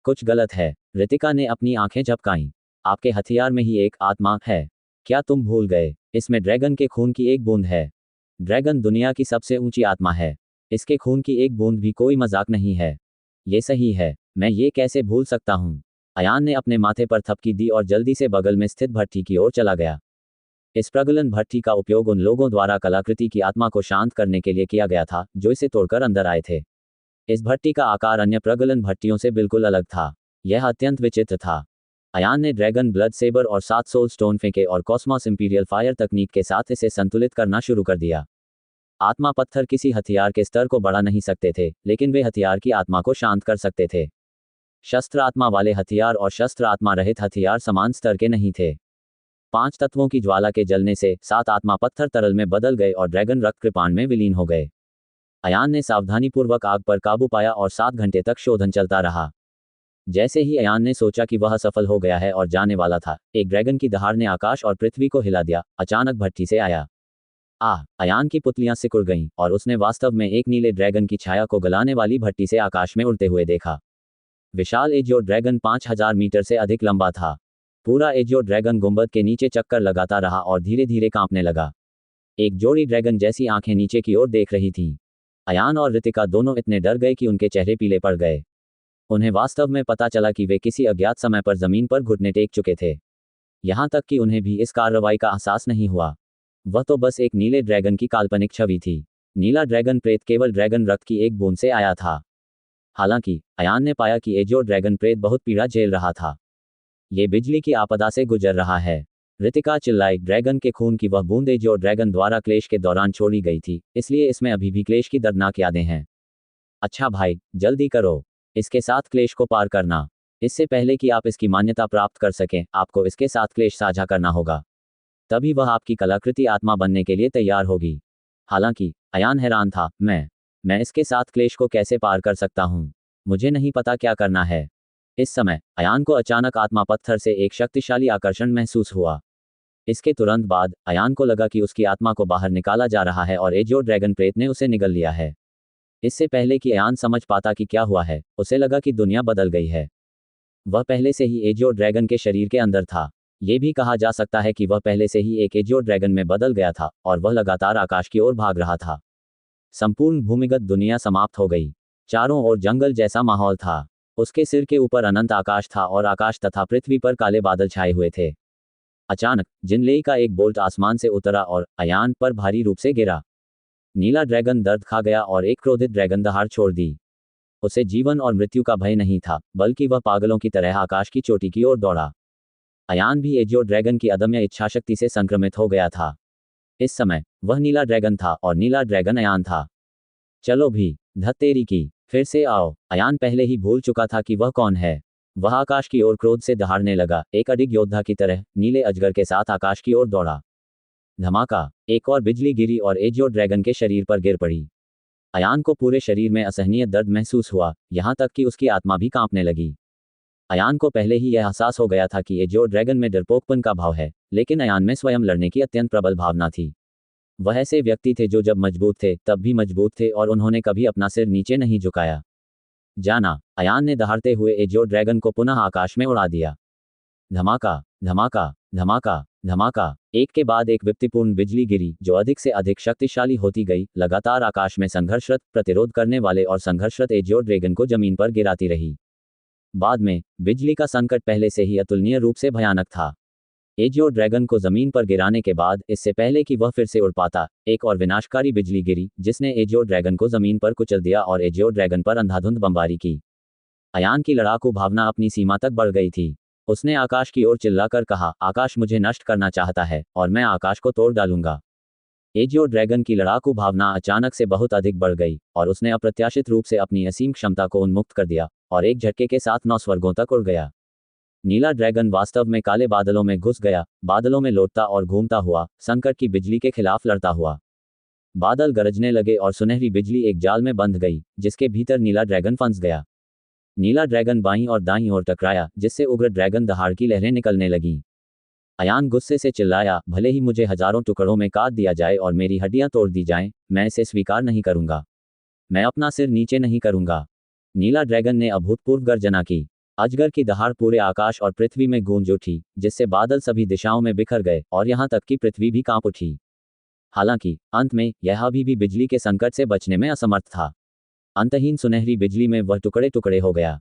कुछ गलत है। रितिका ने अपनी आंखें झपकाईं। आपके हथियार में ही एक आत्मा है। क्या तुम भूल गए? इसमें ड्रैगन के खून की एक बूंद है। ड्रैगन दुनिया की सबसे ऊंची आत्मा है। इसके खून की एक बूंद भी कोई मजाक नहीं है। ये सही है, मैं ये कैसे भूल सकता हूँ? अयान ने अपने माथे पर थपकी दी और जल्दी से बगल में स्थित भट्ठी की ओर चला गया। इस प्रगलन भट्ठी का उपयोग उन लोगों द्वारा कलाकृति की आत्मा को शांत करने के लिए किया गया था, जो इसे तोड़कर अंदर आए थे। इस भट्ठी का आकार अन्य प्रगलन भट्टियों से बिल्कुल अलग था। यह अत्यंत विचित्र था। अयान ने ड्रैगन ब्लड सेबर और 7 सोल स्टोन फेंके और कॉस्मोस इंपीरियल फायर तकनीक के साथ इसे संतुलित करना शुरू कर दिया। आत्मा पत्थर किसी हथियार के स्तर को बढ़ा नहीं सकते थे, लेकिन वे हथियार की आत्मा को शांत कर सकते थे। शस्त्र आत्मा वाले हथियार और शस्त्र आत्मा रहित हथियार समान स्तर के नहीं थे। 5 तत्वों की ज्वाला के जलने से 7 आत्मा पत्थर तरल में बदल गए और ड्रैगन रक्त कृपाण में विलीन हो गए। अयान ने सावधानीपूर्वक आग पर काबू पाया और 7 घंटे तक शोधन चलता रहा। जैसे ही अयान ने सोचा कि वह सफल हो गया है और जाने वाला था, एक ड्रैगन की दहाड़ ने आकाश और पृथ्वी को हिला दिया। अचानक भट्ठी से आया। अयान की पुतलियां सिकुड़ गईं और उसने वास्तव में एक नीले ड्रैगन की छाया को गलाने वाली भट्टी से आकाश में उड़ते हुए देखा। विशाल एजियो ड्रैगन 5000 मीटर से अधिक लंबा था। पूरा एजियो ड्रैगन गुंबद के नीचे चक्कर लगाता रहा और धीरे धीरे कांपने लगा। एक जोड़ी ड्रैगन जैसी आंखें नीचे की ओर देख रही थीं। अयान और रितिका दोनों इतने डर गए कि उनके चेहरे पीले पड़ गए। उन्हें वास्तव में पता चला कि वे किसी अज्ञात समय पर जमीन पर घुटने टेक चुके थे। यहाँ तक कि उन्हें भी इस कार्रवाई का एहसास नहीं हुआ। वह तो बस एक नीले ड्रैगन की काल्पनिक छवि थी। नीला ड्रैगन प्रेत केवल ड्रैगन रक्त की एक बूंद से आया था। हालांकि अयान ने पाया कि एजियो ड्रैगन प्रेत बहुत पीड़ा झेल रहा था। ये बिजली की आपदा से गुजर रहा है। रितिका चिल्लाई, ड्रैगन के खून की वह बूंद एजियो ड्रैगन द्वारा क्लेश के दौरान छोड़ी गई थी, इसलिए इसमें अभी भी क्लेश की दर्दनाक यादें हैं। अच्छा भाई, जल्दी करो, इसके साथ क्लेश को पार करना। इससे पहले कि आप इसकी मान्यता प्राप्त कर सकें, आपको इसके साथ क्लेश साझा करना होगा। तभी वह आपकी कलाकृति आत्मा बनने के लिए तैयार होगी। हालांकि अयान हैरान था, मैं इसके साथ क्लेश को कैसे पार कर सकता हूँ? मुझे नहीं पता क्या करना है। इस समय अयान को अचानक आत्मा पत्थर से एक शक्तिशाली आकर्षण महसूस हुआ। इसके तुरंत बाद अयान को लगा कि उसकी आत्मा को बाहर निकाला जा रहा है और एजियो ड्रैगन प्रेत ने उसे निगल लिया है। इससे पहले कि अयान समझ पाता कि क्या हुआ है, उसे लगा कि दुनिया बदल गई है। वह पहले से ही एजियो ड्रैगन के शरीर के अंदर था। ये भी कहा जा सकता है कि वह पहले से ही एक एजियो ड्रैगन में बदल गया था और वह लगातार आकाश की ओर भाग रहा था। संपूर्ण भूमिगत दुनिया समाप्त हो गई। चारों ओर जंगल जैसा माहौल था। उसके सिर के ऊपर अनंत आकाश था और आकाश तथा पृथ्वी पर काले बादल छाए हुए थे। अचानक जिनलेई का एक बोल्ट आसमान से उतरा और अयान पर भारी रूप से गिरा। नीला ड्रैगन दर्द खा गया और एक क्रोधित ड्रैगन दहाड़ छोड़ दी। उसे जीवन और मृत्यु का भय नहीं था, बल्कि वह पागलों की तरह आकाश की चोटी की ओर दौड़ा। अयान भी एजियो ड्रैगन की अदम्य इच्छाशक्ति से संक्रमित हो गया था। इस समय वह नीला ड्रैगन था और नीला ड्रैगन अयान था। चलो भी, धत्तेरी की, फिर से आओ। अयान पहले ही भूल चुका था कि वह कौन है। वह आकाश की ओर क्रोध से दहाड़ने लगा, एक अडिग योद्धा की तरह नीले अजगर के साथ आकाश की ओर दौड़ा। धमाका, एक और बिजली गिरी और एजियो ड्रैगन के शरीर पर गिर पड़ी। अयान को पूरे शरीर में असहनीय दर्द महसूस हुआ, यहाँ तक कि उसकी आत्मा भी कांपने लगी। अयान को पहले ही यह एहसास हो गया था कि एजियो ड्रैगन में डरपोकपन का भाव है, लेकिन अयान में स्वयं लड़ने की अत्यंत प्रबल भावना थी। वह ऐसे व्यक्ति थे जो जब मजबूत थे तब भी मजबूत थे और उन्होंने कभी अपना सिर नीचे नहीं झुकाया। जाना, अयान ने दहाड़ते हुए एजियो ड्रैगन को पुनः आकाश में उड़ा दिया। धमाका, धमाका, धमाका, धमाका, एक के बाद एक विपत्तिपूर्ण बिजली गिरी जो अधिक से अधिक शक्तिशाली होती गई, लगातार आकाश में संघर्षरत, प्रतिरोध करने वाले और संघर्षरत एजियो ड्रैगन को जमीन पर गिराती रही। बाद में बिजली का संकट पहले से ही अतुलनीय रूप से भयानक था। एजियो ड्रैगन को जमीन पर गिराने के बाद, इससे पहले कि वह फिर से उड़ पाता, एक और विनाशकारी बिजली गिरी जिसने एजियो ड्रैगन को जमीन पर कुचल दिया और एजियो ड्रैगन पर अंधाधुंध बमबारी की। अयान की लड़ाकू भावना अपनी सीमा तक बढ़ गई थी। उसने आकाश की ओर चिल्लाकर कहा, आकाश मुझे नष्ट करना चाहता है और मैं आकाश को तोड़ डालूंगा। एजियो ड्रैगन की लड़ाकू भावना अचानक से बहुत अधिक बढ़ गई और उसने अप्रत्याशित रूप से अपनी असीम क्षमता को उन्मुक्त कर दिया और एक झटके के साथ 9 स्वर्गों तक उड़ गया। नीला ड्रैगन वास्तव में काले बादलों में घुस गया, बादलों में लौटता और घूमता हुआ, संकट की बिजली के खिलाफ लड़ता हुआ। बादल गरजने लगे और सुनहरी बिजली एक जाल में बंध गई, जिसके भीतर नीला ड्रैगन फंस गया। नीला ड्रैगन बाईं और दाईं ओर टकराया, जिससे उग्र ड्रैगन दहाड़ की लहरें निकलने लगीं। अयान गुस्से से चिल्लाया, भले ही मुझे हजारों टुकड़ों में काट दिया जाए और मेरी हड्डियां तोड़ दी जाएं, मैं इसे स्वीकार नहीं करूंगा। मैं अपना सिर नीचे नहीं करूंगा। नीला ड्रैगन ने अभूतपूर्व गर्जना की। अजगर की दहाड़ पूरे आकाश और पृथ्वी में गूंज उठी, जिससे बादल सभी दिशाओं में बिखर गए और यहाँ तक कि पृथ्वी भी कांप उठी। हालांकि अंत में यह अभी भी बिजली के संकट से बचने में असमर्थ था। अंतहीन सुनहरी बिजली में वह टुकड़े टुकड़े हो गया।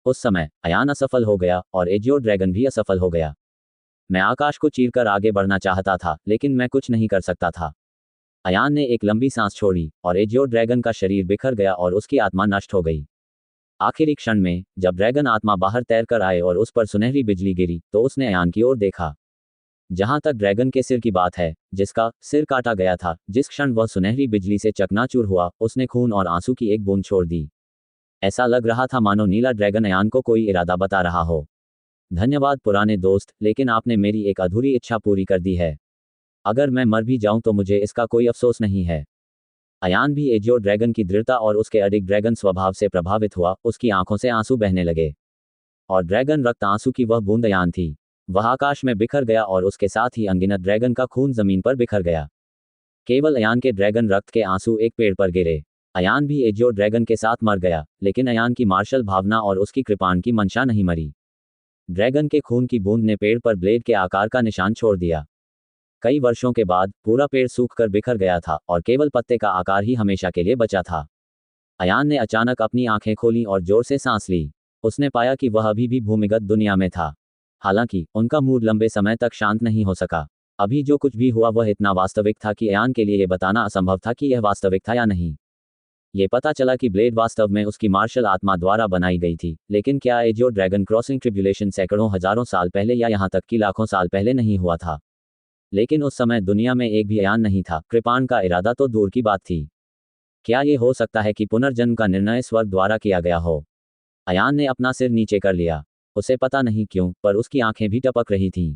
उस समय अयान असफल हो गया और एजियो ड्रैगन भी असफल हो गया। मैं आकाश को चीरकर आगे बढ़ना चाहता था, लेकिन मैं कुछ नहीं कर सकता था। अयान ने एक लंबी सांस छोड़ी और एजियो ड्रैगन का शरीर बिखर गया और उसकी आत्मा नष्ट हो गई। आखिरी क्षण में जब ड्रैगन आत्मा बाहर तैरकर आए और उस पर सुनहरी बिजली गिरी, तो उसने अयान की ओर देखा। जहां तक ड्रैगन के सिर की बात है, जिसका सिर काटा गया था, जिस क्षण वह सुनहरी बिजली से चकनाचूर हुआ, उसने खून और आंसू की एक बूंद छोड़ दी। ऐसा लग रहा था मानो नीला ड्रैगन अयान को कोई इरादा बता रहा हो। धन्यवाद पुराने दोस्त, लेकिन आपने मेरी एक अधूरी इच्छा पूरी कर दी है। अगर मैं मर भी जाऊं तो मुझे इसका कोई अफसोस नहीं है। अयान भी एजियो ड्रैगन की दृढ़ता और उसके अडिग ड्रैगन स्वभाव से प्रभावित हुआ, उसकी आंखों से आंसू बहने लगे। और ड्रैगन रक्त आंसू की वह बूंद अयान थी। वह आकाश में बिखर गया और उसके साथ ही अनगिनत ड्रैगन का खून जमीन पर बिखर गया। केवल अयान के ड्रैगन रक्त के आंसू एक पेड़ पर गिरे। अयान भी एजियो ड्रैगन के साथ मर गया, लेकिन अयान की मार्शल भावना और उसकी कृपाण की मंशा नहीं मरी। ड्रैगन के खून की बूंद ने पेड़ पर ब्लेड के आकार का निशान छोड़ दिया। कई वर्षों के बाद पूरा पेड़ सूखकर बिखर गया था और केवल पत्ते का आकार ही हमेशा के लिए बचा था। अयान ने अचानक अपनी आंखें खोलीं और जोर से सांस ली। उसने पाया कि वह अभी भी भूमिगत दुनिया में था। हालांकि उनका मूड लंबे समय तक शांत नहीं हो सका। अभी जो कुछ भी हुआ वह इतना वास्तविक था कि अयान के लिए यह बताना असंभव था कि यह वास्तविक था या नहीं। ये पता चला कि ब्लेड वास्तव में उसकी मार्शल आत्मा द्वारा बनाई गई थी, लेकिन क्या एजियो ड्रैगन क्रॉसिंग ट्रिब्यूलेशन सैकड़ों हजारों साल पहले या यहाँ तक कि लाखों साल पहले नहीं हुआ था? लेकिन उस समय दुनिया में एक भी अयान नहीं था। कृपाण का इरादा तो दूर की बात थी। क्या ये हो सकता है कि पुनर्जन्म का निर्णय स्वर्ग द्वारा किया गया हो? अयान ने अपना सिर नीचे कर लिया। उसे पता नहीं क्यों, पर उसकी आंखें भी टपक रही थीं।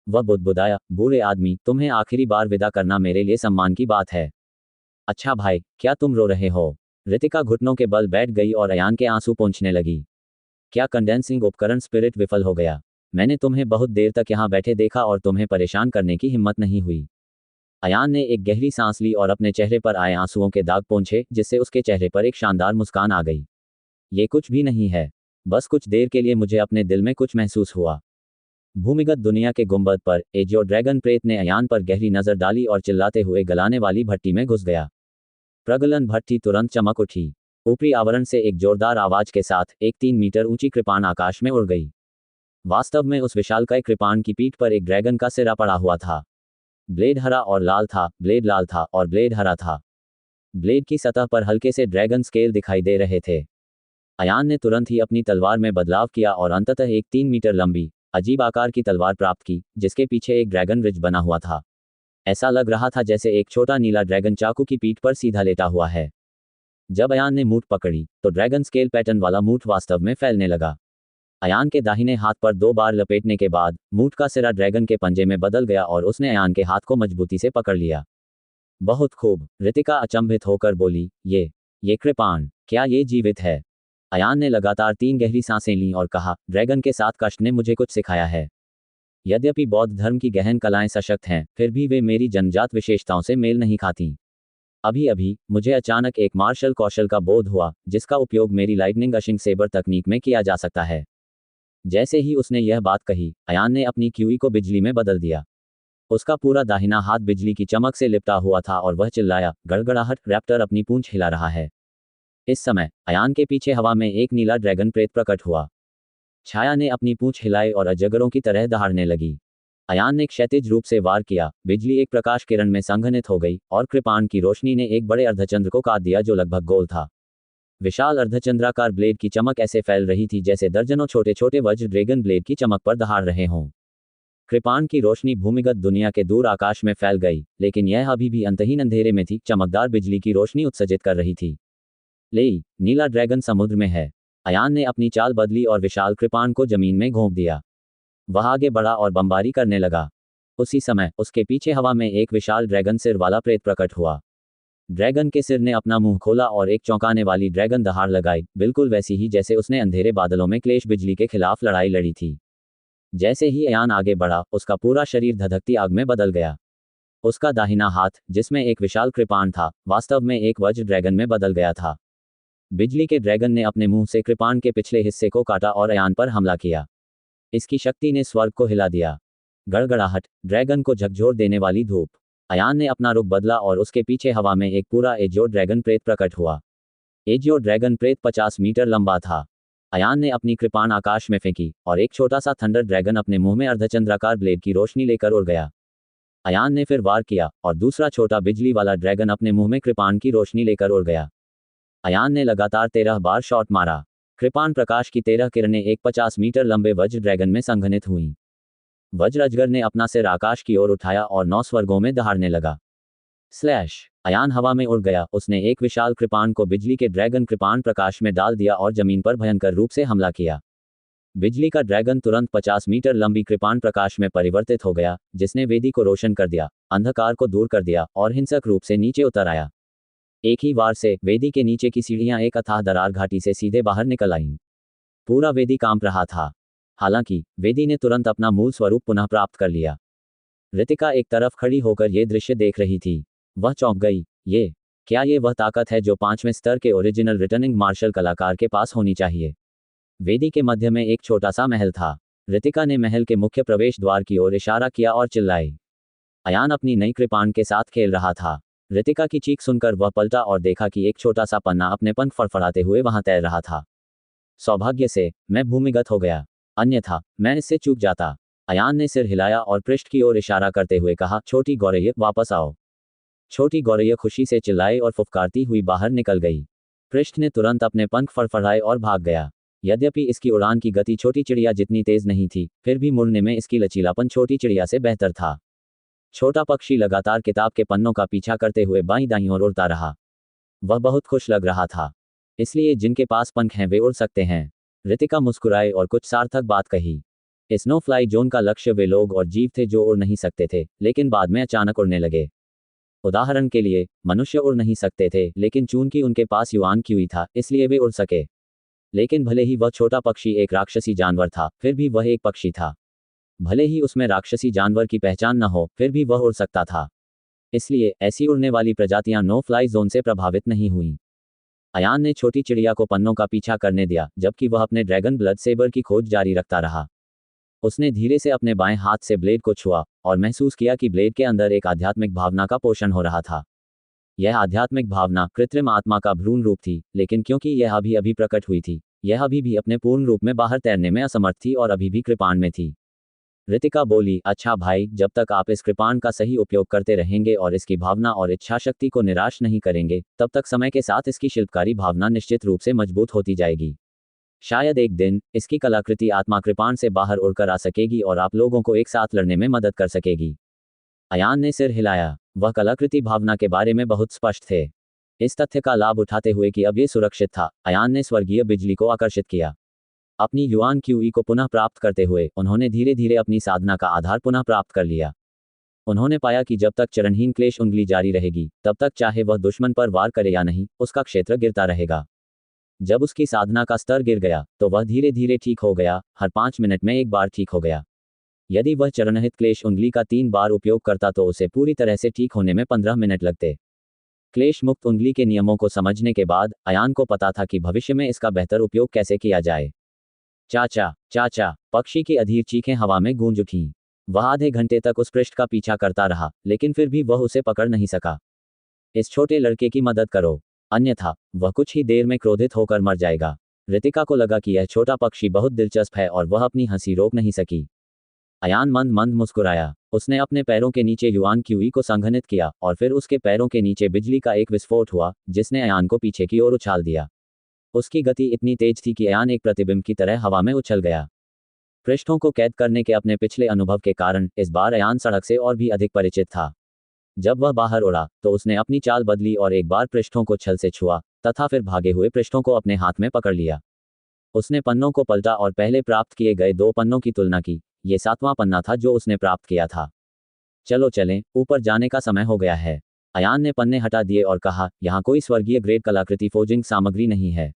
वह बुदबुदाया, बूढ़े आदमी, तुम्हें आखिरी बार विदा करना मेरे लिए सम्मान की बात है। अच्छा भाई, क्या तुम रो रहे हो? रितिका घुटनों के बल बैठ गई और अयान के आंसू पोंछने लगी। क्या कंडेंसिंग उपकरण स्पिरिट विफल हो गया? मैंने तुम्हें बहुत देर तक यहाँ बैठे देखा और तुम्हें परेशान करने की हिम्मत नहीं हुई। अयान ने एक गहरी सांस ली और अपने चेहरे पर आए आंसुओं के दाग पोंछे, जिससे उसके चेहरे पर एक शानदार मुस्कान आ गई। ये कुछ भी नहीं है। बस कुछ देर के लिए मुझे अपने दिल में कुछ महसूस हुआ। भूमिगत दुनिया के गुंबद पर एजियो ड्रैगन प्रेत ने अयान पर गहरी नजर डाली और चिल्लाते हुए गलाने वाली भट्टी में घुस गया। प्रगलन भट्टी तुरंत चमक उठी। ऊपरी आवरण से एक जोरदार आवाज के साथ एक 3 मीटर ऊंची कृपाण आकाश में उड़ गई। वास्तव में उस विशालकाय कृपाण की पीठ पर एक ड्रैगन का सिरा पड़ा हुआ था। ब्लेड हरा और लाल था, ब्लेड लाल था और ब्लेड हरा था। ब्लेड की सतह पर हल्के से ड्रैगन स्केल दिखाई दे रहे थे। अयान ने तुरंत ही अपनी तलवार में बदलाव किया और अंततः एक 3 मीटर लंबी, अजीब आकार की तलवार प्राप्त की, जिसके पीछे एक ड्रैगन रिज बना हुआ था। ऐसा लग रहा था जैसे एक छोटा नीला ड्रैगन चाकू की पीठ पर सीधा लेटा हुआ है। जब अयान ने मूठ पकड़ी, तो ड्रैगन स्केल पैटर्न वाला मूठ वास्तव में फैलने लगा। अयान के दाहिने हाथ पर 2 बार लपेटने के बाद मूठ का सिरा ड्रैगन के पंजे में बदल गया और उसने अयान के हाथ को मजबूती से पकड़ लिया। बहुत खूब, रितिका अचंभित होकर बोली, ये कृपाण, क्या ये जीवित है? अयान ने लगातार 3 गहरी सांसें लीं और कहा, ड्रैगन के साथ कष्ट ने मुझे कुछ सिखाया है। यद्यपि बौद्ध धर्म की गहन कलाएं सशक्त हैं, फिर भी वे मेरी जन्मजात विशेषताओं से मेल नहीं खातीं। अभी अभी मुझे अचानक एक मार्शल कौशल का बोध हुआ, जिसका उपयोग मेरी लाइटनिंग अशिंग सेबर तकनीक में किया जा सकता है। जैसे ही उसने यह बात कही, अयान ने अपनी क्यूई को बिजली में बदल दिया। उसका पूरा दाहिना हाथ बिजली की चमक से लिपटा हुआ था और वह चिल्लाया, गड़गड़ाहट, रैप्टर अपनी पूंछ हिला रहा है। इस समय अयान के पीछे हवा में एक नीला ड्रैगन प्रेत प्रकट हुआ। छाया ने अपनी पूंछ हिलाई और अजगरों की तरह दहाड़ने लगी। अयान ने क्षैतिज रूप से वार किया, बिजली एक प्रकाश किरण में संघनित हो गई और कृपाण की रोशनी ने एक बड़े अर्धचंद्र को काट दिया जो लगभग गोल था। विशाल अर्धचंद्राकार ब्लेड की चमक ऐसे फैल रही थी जैसे दर्जनों छोटे छोटे वज्र ड्रैगन ब्लेड की चमक पर दहाड़ रहे हों। कृपाण की रोशनी भूमिगत दुनिया के दूर आकाश में फैल गई, लेकिन यह अभी भी अंतहीन अंधेरे में थी। चमकदार बिजली की रोशनी उत्सर्जित कर रही थी। नीला ड्रैगन समुद्र में है। अयान ने अपनी चाल बदली और विशाल कृपाण को जमीन में घोंप दिया। वह आगे बढ़ा और बमबारी करने लगा। उसी समय उसके पीछे हवा में एक विशाल ड्रैगन सिर वाला प्रेत प्रकट हुआ। ड्रैगन के सिर ने अपना मुंह खोला और एक चौंकाने वाली ड्रैगन दहाड़ लगाई, बिल्कुल वैसी ही जैसे उसने अंधेरे बादलों में क्लेश बिजली के खिलाफ लड़ाई लड़ी थी। जैसे ही अयान आगे बढ़ा, उसका पूरा शरीर धधकती आग में बदल गया। उसका दाहिना हाथ, जिसमें एक विशाल कृपाण था, वास्तव में एक वज्र ड्रैगन में बदल गया था। बिजली के ड्रैगन ने अपने मुंह से कृपाण के पिछले हिस्से को काटा और अयान पर हमला किया। इसकी शक्ति ने स्वर्ग को हिला दिया। गड़गड़ाहट, ड्रैगन को झकझोर देने वाली धूप। अयान ने अपना रुख बदला और उसके पीछे हवा में एक पूरा एजियो ड्रैगन प्रेत प्रकट हुआ। एजियो ड्रैगन प्रेत 50 मीटर लंबा था। अयान ने अपनी कृपाण आकाश में फेंकी और एक छोटा सा थंडर ड्रैगन अपने मुंह में अर्धचंद्राकार ब्लेड की रोशनी लेकर उड़ गया। अयान ने फिर वार किया और दूसरा छोटा बिजली वाला ड्रैगन अपने मुंह में कृपाण की रोशनी लेकर उड़ गया। अयान ने लगातार 13 बार शॉट मारा। कृपाण प्रकाश की 13 किरणें एक 50 मीटर लंबे वज्र ड्रैगन में संघनित हुईं। वज्र अजगर ने अपना सिर आकाश की ओर उठाया और 9 स्वर्गों में दहाड़ने लगा। स्लैश! अयान हवा में उड़ गया। उसने एक विशाल कृपाण को बिजली के ड्रैगन कृपाण प्रकाश में डाल दिया और जमीन पर भयंकर रूप से हमला किया। बिजली का ड्रैगन तुरंत 50 मीटर लंबी कृपाण प्रकाश में परिवर्तित हो गया, जिसने वेदी को रोशन कर दिया, अंधकार को दूर कर दिया और हिंसक रूप से नीचे उतर आया। एक ही वार से वेदी के नीचे की सीढ़ियां एक अथाह दरार घाटी से सीधे बाहर निकल आईं। पूरा वेदी कांप रहा था। हालांकि वेदी ने तुरंत अपना मूल स्वरूप पुनः प्राप्त कर लिया। रितिका एक तरफ खड़ी होकर यह दृश्य देख रही थी। वह चौंक गई। क्या ये वह ताकत है जो 5वें स्तर के ओरिजिनल रिटर्निंग मार्शल कलाकार के पास होनी चाहिए? वेदी के मध्य में एक छोटा सा महल था। रितिका ने महल के मुख्य प्रवेश द्वार की ओर इशारा किया और चिल्लाई। अयान अपनी नई कृपाण के साथ खेल रहा था। रितिका की चीख सुनकर वह पलटा और देखा कि एक छोटा सा पन्ना अपने पंख फड़फड़ाते हुए वहां तैर रहा था। सौभाग्य से मैं भूमिगत हो गया, अन्यथा मैं इससे चूक जाता। अयान ने सिर हिलाया और पृष्ठ की ओर इशारा करते हुए कहा, छोटी गौरैया वापस आओ। छोटी गौरैया खुशी से चिल्लाई और फुफकारती हुई बाहर निकल गई। पृष्ठ ने तुरंत अपने पंख फड़फड़ाए और भाग गया। यद्यपि इसकी उड़ान की गति छोटी चिड़िया जितनी तेज नहीं थी, फिर भी मुड़ने में इसकी लचीलापन छोटी चिड़िया से बेहतर था। छोटा पक्षी लगातार किताब के पन्नों का पीछा करते हुए बाईं दाईं ओर उड़ता रहा। वह बहुत खुश लग रहा था, इसलिए जिनके पास पंख हैं वे उड़ सकते हैं। रितिका मुस्कुराए और कुछ सार्थक बात कही। इस नो फ्लाई जोन का लक्ष्य वे लोग और जीव थे जो उड़ नहीं सकते थे, लेकिन बाद में अचानक उड़ने लगे। उदाहरण के लिए, मनुष्य उड़ नहीं सकते थे, लेकिन चूंकि उनके पास युआन क्यूई था, इसलिए वे उड़ सके। लेकिन भले ही वह छोटा पक्षी एक राक्षसी जानवर था, फिर भी वह एक पक्षी था। भले ही उसमें राक्षसी जानवर की पहचान न हो, फिर भी वह उड़ सकता था। इसलिए ऐसी उड़ने वाली प्रजातियां नो फ्लाई जोन से प्रभावित नहीं हुईं। अयान ने छोटी चिड़िया को पन्नों का पीछा करने दिया, जबकि वह अपने ड्रैगन ब्लड सेबर की खोज जारी रखता रहा। उसने धीरे से अपने बाएं हाथ से ब्लेड को छुआ और महसूस किया कि ब्लेड के अंदर एक आध्यात्मिक भावना का पोषण हो रहा था। यह आध्यात्मिक भावना कृत्रिम आत्मा का भ्रूण रूप थी, लेकिन क्योंकि यह अभी अभी प्रकट हुई थी, यह अभी भी अपने पूर्ण रूप में बाहर तैरने में असमर्थ थी और अभी भी कृपाण में थी। रितिका बोली, अच्छा भाई, जब तक आप इस कृपाण का सही उपयोग करते रहेंगे और इसकी भावना और इच्छा शक्ति को निराश नहीं करेंगे, तब तक समय के साथ इसकी शिल्पकारी भावना निश्चित रूप से मजबूत होती जाएगी। शायद एक दिन इसकी कलाकृति आत्मा कृपाण से बाहर उड़कर आ सकेगी और आप लोगों को एक साथ लड़ने में मदद कर सकेगी। अयान ने सिर हिलाया। वह कलाकृति भावना के बारे में बहुत स्पष्ट थे। इस तथ्य का लाभ उठाते हुए कि अब ये सुरक्षित था, अयान ने स्वर्गीय बिजली को आकर्षित किया। अपनी युआन क्यूई को पुनः प्राप्त करते हुए उन्होंने धीरे धीरे अपनी साधना का आधार पुनः प्राप्त कर लिया। उन्होंने पाया कि जब तक चरणहीन क्लेश उंगली जारी रहेगी, तब तक चाहे वह दुश्मन पर वार करे या नहीं, उसका क्षेत्र गिरता रहेगा। जब उसकी साधना का स्तर गिर गया, तो वह धीरे धीरे ठीक हो गया, हर 5 मिनट में एक बार ठीक हो गया। यदि वह चरणहित क्लेश उंगली का 3 बार उपयोग करता तो उसे पूरी तरह से ठीक होने में 15 मिनट लगते। क्लेश मुक्त उंगली के नियमों को समझने के बाद अयान को पता था कि भविष्य में इसका बेहतर उपयोग कैसे किया जाए। चाचा, चाचा, पक्षी की अधीर चीखें हवा में गूंज उठीं। वह आधे घंटे तक उस पृष्ठ का पीछा करता रहा, लेकिन फिर भी वह उसे पकड़ नहीं सका। इस छोटे लड़के की मदद करो, अन्यथा वह कुछ ही देर में क्रोधित होकर मर जाएगा। रितिका को लगा कि यह छोटा पक्षी बहुत दिलचस्प है और वह अपनी हंसी रोक नहीं सकी। अयान मंद मंद मुस्कुराया। उसने अपने पैरों के नीचे युआन क्यूई को संघनित किया और फिर उसके पैरों के नीचे बिजली का एक विस्फोट हुआ, जिसने अयान को पीछे की ओर उछाल दिया। उसकी गति इतनी तेज थी कि अयान एक प्रतिबिंब की तरह हवा में उछल गया। पृष्ठों को कैद करने के अपने पिछले अनुभव के कारण इस बार अयान सड़क से और भी अधिक परिचित था। जब वह बाहर उड़ा तो उसने अपनी चाल बदली और एक बार पृष्ठों को छल से छुआ तथा फिर भागे हुए पृष्ठों को अपने हाथ में पकड़ लिया। उसने पन्नों को पलटा और पहले प्राप्त किए गए 2 पन्नों की तुलना की। ये 7वां पन्ना था जो उसने प्राप्त किया था। चलो चलें, ऊपर जाने का समय हो गया है। अयान ने पन्ने हटा दिए और कहा, यहाँ कोई स्वर्गीय ग्रेड कलाकृति फोजिंग सामग्री नहीं है।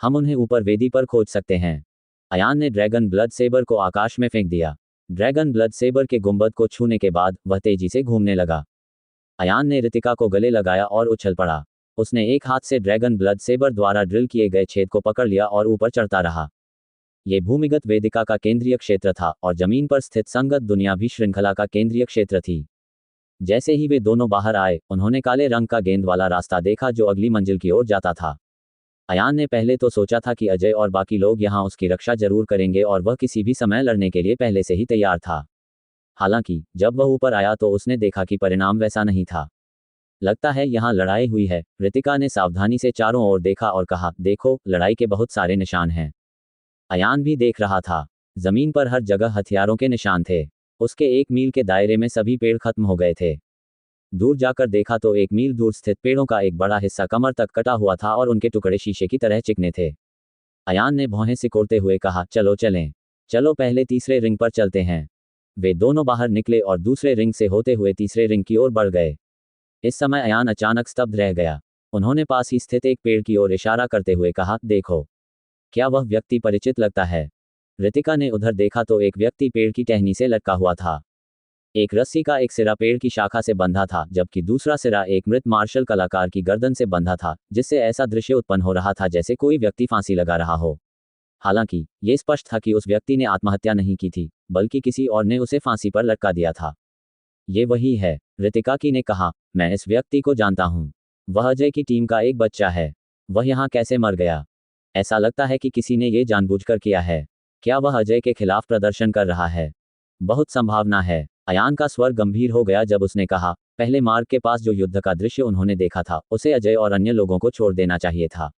हम उन्हें ऊपर वेदी पर खोज सकते हैं। अयान ने ड्रैगन ब्लड सेबर को आकाश में फेंक दिया। ड्रैगन ब्लड सेबर के गुंबद को छूने के बाद वह तेजी से घूमने लगा। अयान ने रितिका को गले लगाया और उछल पड़ा। उसने एक हाथ से ड्रैगन ब्लड सेबर द्वारा ड्रिल किए गए छेद को पकड़ लिया और ऊपर चढ़ता रहा। ये भूमिगत वेदिका का केंद्रीय क्षेत्र था और जमीन पर स्थित संगत दुनिया भी श्रृंखला का केंद्रीय क्षेत्र थी। जैसे ही वे दोनों बाहर आए, उन्होंने काले रंग का गेंद वाला रास्ता देखा जो अगली मंजिल की ओर जाता था। अयान ने पहले तो सोचा था कि अजय और बाकी लोग यहाँ उसकी रक्षा जरूर करेंगे और वह किसी भी समय लड़ने के लिए पहले से ही तैयार था। हालांकि जब वह ऊपर आया तो उसने देखा कि परिणाम वैसा नहीं था। लगता है यहाँ लड़ाई हुई है। रितिका ने सावधानी से चारों ओर देखा और कहा, देखो, लड़ाई के बहुत सारे निशान हैं। अयान भी देख रहा था। जमीन पर हर जगह हथियारों के निशान थे। उसके 1 मील के दायरे में सभी पेड़ खत्म हो गए थे। दूर जाकर देखा तो 1 मील दूर स्थित पेड़ों का एक बड़ा हिस्सा कमर तक कटा हुआ था और उनके टुकड़े शीशे की तरह चिकने थे। अयान ने भौहें सिकोड़ते हुए कहा, चलो चलें। चलो पहले तीसरे रिंग पर चलते हैं। वे दोनों बाहर निकले और दूसरे रिंग से होते हुए तीसरे रिंग की ओर बढ़ गए। इस समय अयान अचानक स्तब्ध रह गया। उन्होंने पास ही स्थित एक पेड़ की ओर इशारा करते हुए कहा, देखो, क्या वह व्यक्ति परिचित लगता है? रितिका ने उधर देखा तो एक व्यक्ति पेड़ की टहनी से लटका हुआ था। एक रस्सी का एक सिरा पेड़ की शाखा से बंधा था, जबकि दूसरा सिरा एक मृत मार्शल कलाकार की गर्दन से बंधा था, जिससे ऐसा दृश्य उत्पन्न हो रहा था जैसे कोई व्यक्ति फांसी लगा रहा हो। हालांकि ये स्पष्ट था कि उस व्यक्ति ने आत्महत्या नहीं की थी, बल्कि किसी और ने उसे फांसी पर लटका दिया था। ये वही है, रितिका की ने कहा। मैं इस व्यक्ति को जानता हूँ। वह अजय की टीम का एक बच्चा है। वह यहाँ कैसे मर गया? ऐसा लगता है कि किसी ने ये जानबूझकर किया है। क्या वह अजय के खिलाफ प्रदर्शन कर रहा है? बहुत संभावना है। अयान का स्वर गंभीर हो गया जब उसने कहा, पहले मार्ग के पास जो युद्ध का दृश्य उन्होंने देखा था, उसे अजय और अन्य लोगों को छोड़ देना चाहिए था।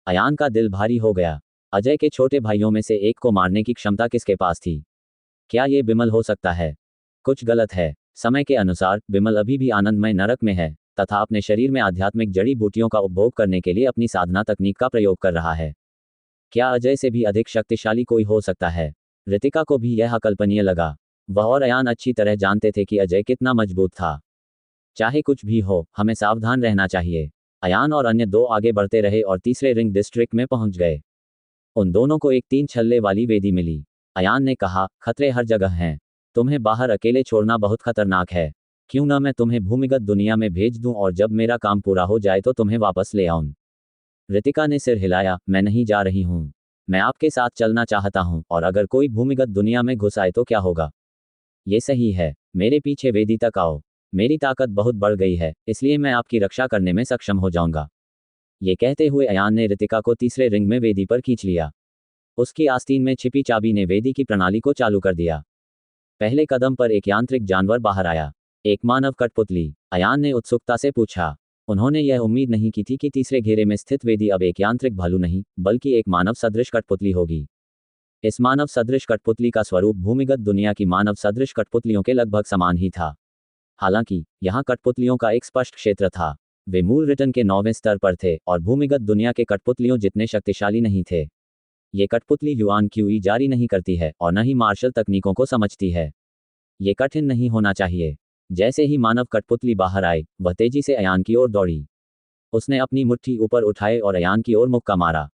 अयान का दिल भारी हो गया। अजय के छोटे भाइयों में से एक को मारने की क्षमता किसके पास थी? क्या ये बिमल हो सकता है? कुछ गलत है। समय के अनुसार बिमल अभी भी आनंदमय नरक में है तथा अपने शरीर में आध्यात्मिक जड़ी बूटियों का उपभोग करने के लिए अपनी साधना तकनीक का प्रयोग कर रहा है। क्या अजय से भी अधिक शक्तिशाली कोई हो सकता है? रितिका को भी यह अकल्पनीय लगा। वह और अयान अच्छी तरह जानते थे कि अजय कितना मजबूत था। चाहे कुछ भी हो, हमें सावधान रहना चाहिए। अयान और अन्य दो आगे बढ़ते रहे और तीसरे रिंग डिस्ट्रिक्ट में पहुंच गए। उन दोनों को एक 3 छल्ले वाली वेदी मिली। अयान ने कहा, खतरे हर जगह हैं। तुम्हें बाहर अकेले छोड़ना बहुत खतरनाक है। क्यों न मैं तुम्हें भूमिगत दुनिया में भेज दूं और जब मेरा काम पूरा हो जाए तो तुम्हें वापस ले आऊं। रितिका ने सिर हिलाया, मैं नहीं जा रही हूं। मैं आपके साथ चलना चाहता हूं, और अगर कोई भूमिगत दुनिया में घुस आए तो क्या होगा? ये सही है। मेरे पीछे वेदी तक आओ। मेरी ताकत बहुत बढ़ गई है, इसलिए मैं आपकी रक्षा करने में सक्षम हो जाऊंगा। ये कहते हुए अयान ने रितिका को तीसरे रिंग में वेदी पर खींच लिया। उसकी आस्तीन में छिपी चाबी ने वेदी की प्रणाली को चालू कर दिया। पहले कदम पर एक यांत्रिक जानवर बाहर आया। एक मानव कठपुतली। अयान ने उत्सुकता से पूछा। उन्होंने यह उम्मीद नहीं की थी कि तीसरे घेरे में स्थित वेदी अब एक यांत्रिक भालू नहीं, बल्कि एक मानव सदृश कठपुतली होगी। इस मानव सदृश कठपुतली का स्वरूप भूमिगत दुनिया की मानव सदृश कठपुतलियों के लगभग समान ही था। हालांकि यहाँ कठपुतलियों का एक स्पष्ट क्षेत्र था। वे मूल रिटर्न के 9वें स्तर पर थे और भूमिगत दुनिया के कठपुतलियों जितने शक्तिशाली नहीं थे। ये कठपुतली युआन क्यूई जारी नहीं करती है और न ही मार्शल तकनीकों को समझती है। ये कठिन नहीं होना चाहिए। जैसे ही मानव कठपुतली बाहर आई, वह तेजी से अयान की ओर दौड़ी। उसने अपनी मुट्ठी ऊपर उठाए और अयान की ओर मुक्का मारा।